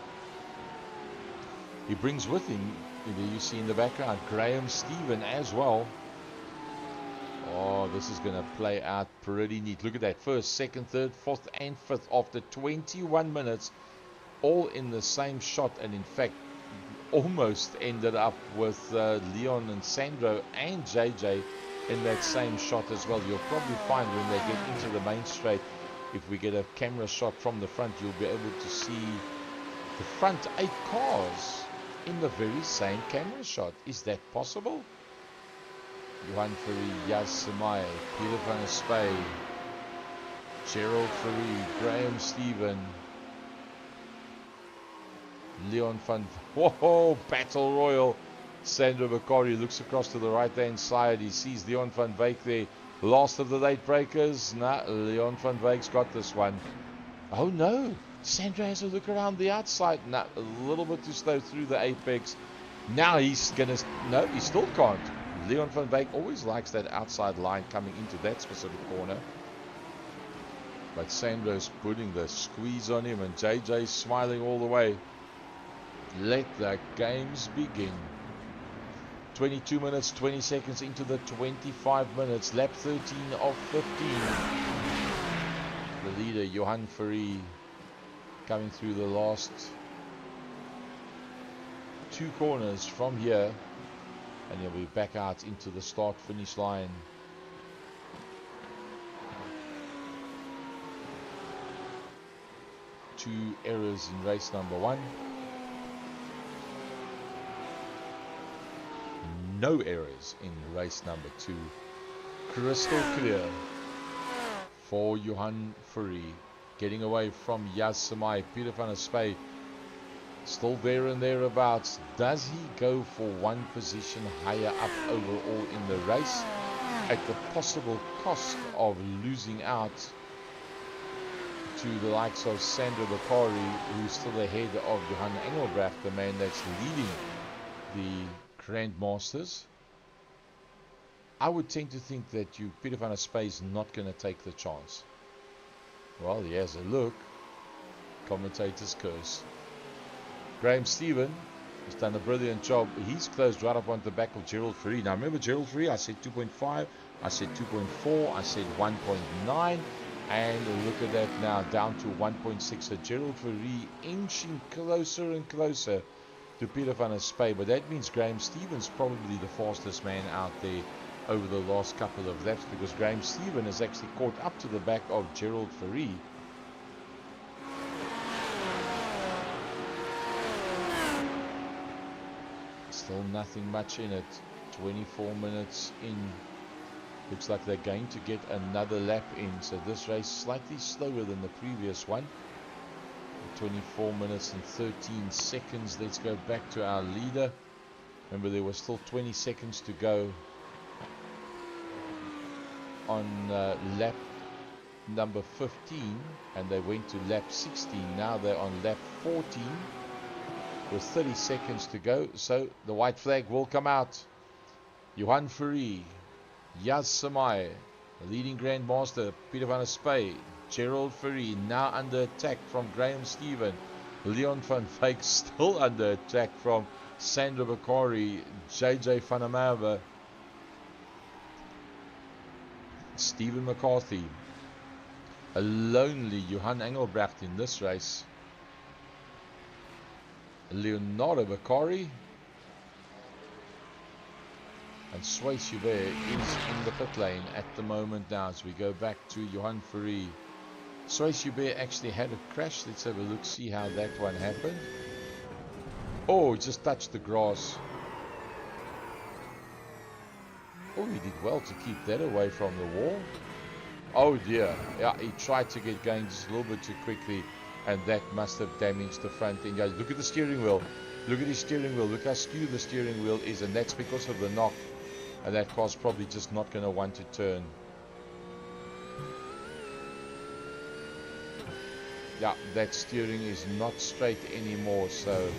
He brings with him There you see in the background Graham Stephen as well. Oh, this is going to play out pretty neat. Look at that. First, second, third, fourth, and fifth after 21 minutes. All in the same shot. And in fact, almost ended up with Leon and Sandro and JJ in that same shot as well. You'll probably find when they get into the main straight, if we get a camera shot from the front, you'll be able to see the front 8 cars in the very same camera shot. Is that possible? Johan Fourie, Yas Samai, Peter van der Spey, Gerald Fourie, Graham Stephen, Leon van... Whoa, battle royal. Sandro Bakari looks across to the right hand side. He sees Leon van Wyk there. Last of the late breakers. Nah, Leon van Wyk's got this one. Oh no, Sandro has a look around the outside. Nah, a little bit too slow through the apex. Now he's gonna... No, he still can't. Leon van Wyk always likes that outside line coming into that specific corner. But Sandro's putting the squeeze on him and JJ's smiling all the way. Let the games begin. 22 minutes, 20 seconds into the 25 minutes. Lap 13 of 15. The leader, Johan Fourie, coming through the last 2 corners from here. And he'll be back out into the start-finish line. Two errors in race number 1. No errors in race number 2. Crystal clear for Johan Fourie. Getting away from Yas Samai. Peter van der Spey still there and thereabouts. Does he go for one position higher up overall in the race at the possible cost of losing out to the likes of Sandro Bakari, who's still ahead of Johan Engelbrecht, the man that's leading the Grandmasters? I would tend to think that Peter van der Spey is not going to take the chance. Well, he has a look. Commentator's curse. Graham Stephen has done a brilliant job. He's closed right up on the back of Gerald Fourie. Now remember Gerald Fourie, I said 2.5, I said 2.4, I said 1.9, and look at that now, down to 1.6. So Gerald Fourie inching closer and closer to Peter van der Spey, but that means Graham Stephen's probably the fastest man out there over the last couple of laps, because Graham Stephen has actually caught up to the back of Gerald Fourie. Still nothing much in it. 24 minutes in. Looks like they're going to get another lap in. So this race slightly slower than the previous one. 24 minutes and 13 seconds. Let's go back to our leader. Remember, there was still 20 seconds to go on lap number 15, and they went to lap 16. Now they're on lap 14 with 30 seconds to go. So the white flag will come out. Johan Fourie, Yas Samai, the leading Grandmaster, Peter van der Spey, Gerald Fourie now under attack from Graham Stephen. Leon van Wyk still under attack from Sandro Bakari, JJ van der Merwe, Stephen McCarthy. A lonely Johan Engelbrecht in this race. Leonardo Bakari and Sway Joubert is in the pit lane at the moment now as we go back to Johan Fourie. Sway Joubert actually had a crash. Let's have a look, see how that one happened. Oh, he just touched the grass. Oh, he did well to keep that away from the wall. Oh dear, yeah, he tried to get going just a little bit too quickly, and that must have damaged the front end. Look at the steering wheel. Look at his steering wheel. Look how skewed the steering wheel is, and that's because of the knock. And that car's probably just not going to want to turn. Yeah, that steering is not straight anymore, so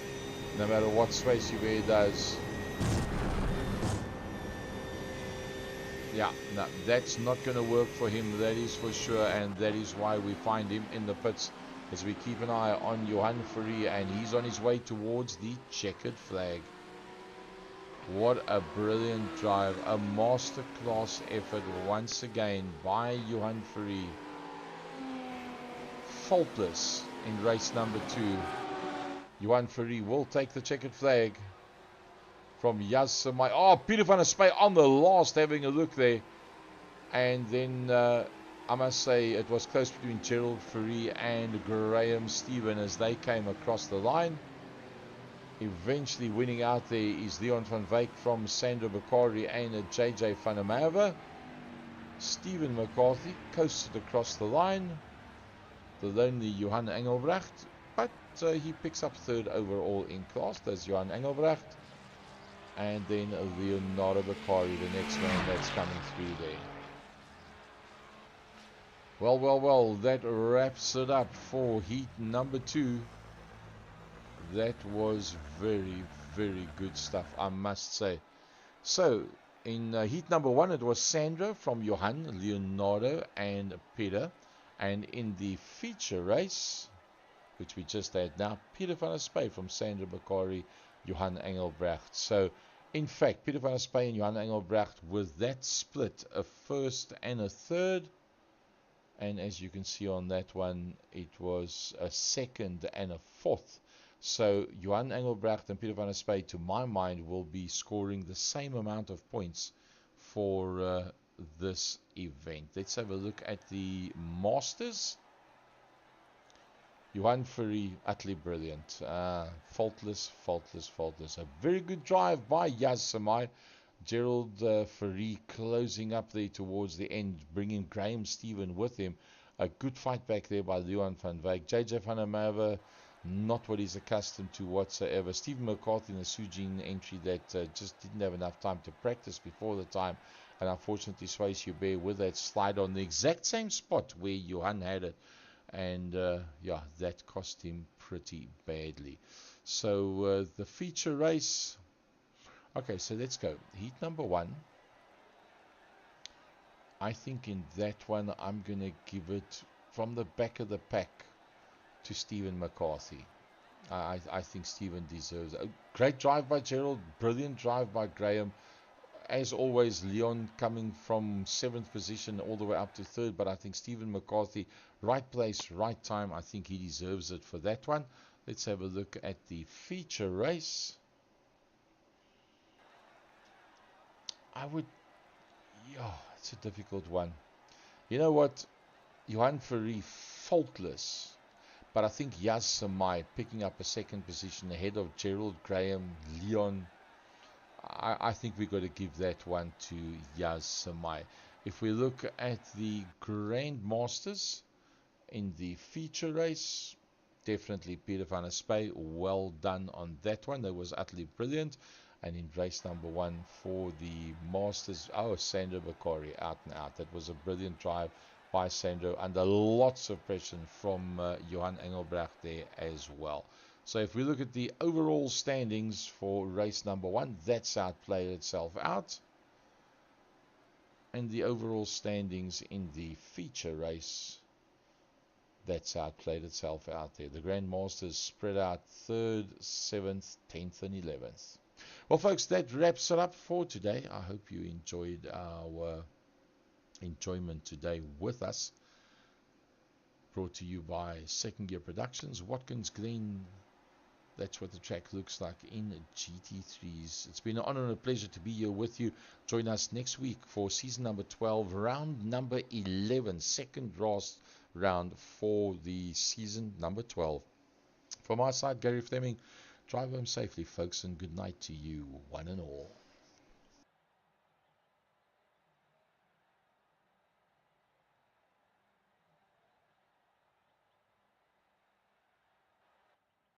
no matter what Swayze does, yeah, no, that's not going to work for him, that is for sure, and that is why we find him in the pits as we keep an eye on Johan Fourie, and he's on his way towards the checkered flag. What a brilliant drive. A masterclass effort once again by Johan Fourie. Faultless in race number 2. Johan Fourie will take the checkered flag from Yasemai. Oh, Peter van der Spy on the last, having a look there. And then I must say it was close between Gerald Fourie and Graham Stephen as they came across the line. Eventually winning out there is Leon van Wyk from Sandro Bakari and JJ van der Merwe. Stephen McCarthy coasted across the line. The lonely Johan Engelbrecht, but he picks up 3rd overall in class. That's Johan Engelbrecht. And then Leonardo Bakari, the next man that's coming through there. Well, that wraps it up for heat number 2. That was very, very good stuff, I must say. So, in heat number 1, it was Sandro from Johan, Leonardo, and Peter. And in the feature race, which we just had now, Peter van der Spy from Sandro Bakari, Johan Engelbrecht. So, in fact, Peter van der Spy and Johan Engelbrecht with that split, a 1st and a 3rd. And as you can see on that one, it was a 2nd and a 4th. So Johan Engelbrecht and Peter van der Spy, to my mind, will be scoring the same amount of points for this event. Let's have a look at the Masters. Johan Fourie, utterly brilliant. Faultless. A very good drive by Yasemai. Gerald Fourie closing up there towards the end, bringing Graham Stephen with him. A good fight back there by Leon van Wyk. JJ van der Merwe, not what he's accustomed to whatsoever. Stephen McCarthy in the Sujin entry that just didn't have enough time to practice before the time. And unfortunately, Swayze Hubert with that slide on the exact same spot where Johan had it. And yeah, that cost him pretty badly. So the feature race. Okay, so let's go. Heat number 1. I think in that one, I'm going to give it from the back of the pack to Stephen McCarthy. I think Stephen deserves it. A great drive by Gerald. Brilliant drive by Graham. As always, Leon coming from 7th position all the way up to 3rd. But I think Stephen McCarthy, right place, right time. I think he deserves it for that one. Let's have a look at the feature race. It's a difficult one. You know what? Johan Fourie, faultless. But I think Yasemai picking up a 2nd position ahead of Gerald, Graham, Leon. I think we've got to give that one to Yasemai. If we look at the Grand Masters in the feature race, definitely Peter van der Spy. Well done on that one. That was utterly brilliant. And in race number 1 for the Masters, Sandro Bakari, out and out. That was a brilliant drive by Sandro under lots of pressure from Johan Engelbrecht there as well. So if we look at the overall standings for race number 1, that's outplayed itself out. And the overall standings in the feature race, that's outplayed itself out there. The Grand Masters spread out 3rd, 7th, 10th and 11th. Well, folks, that wraps it up for today. I hope you enjoyed our enjoyment today with us. Brought to you by Second Gear Productions, Watkins, GLEN. That's what the track looks like in GT3s. It's been an honor and a pleasure to be here with you. Join us next week for season number 12, round number 11, second last round for the season number 12. From our side, Gary Fleming. Drive home safely, folks, and good night to you, one and all.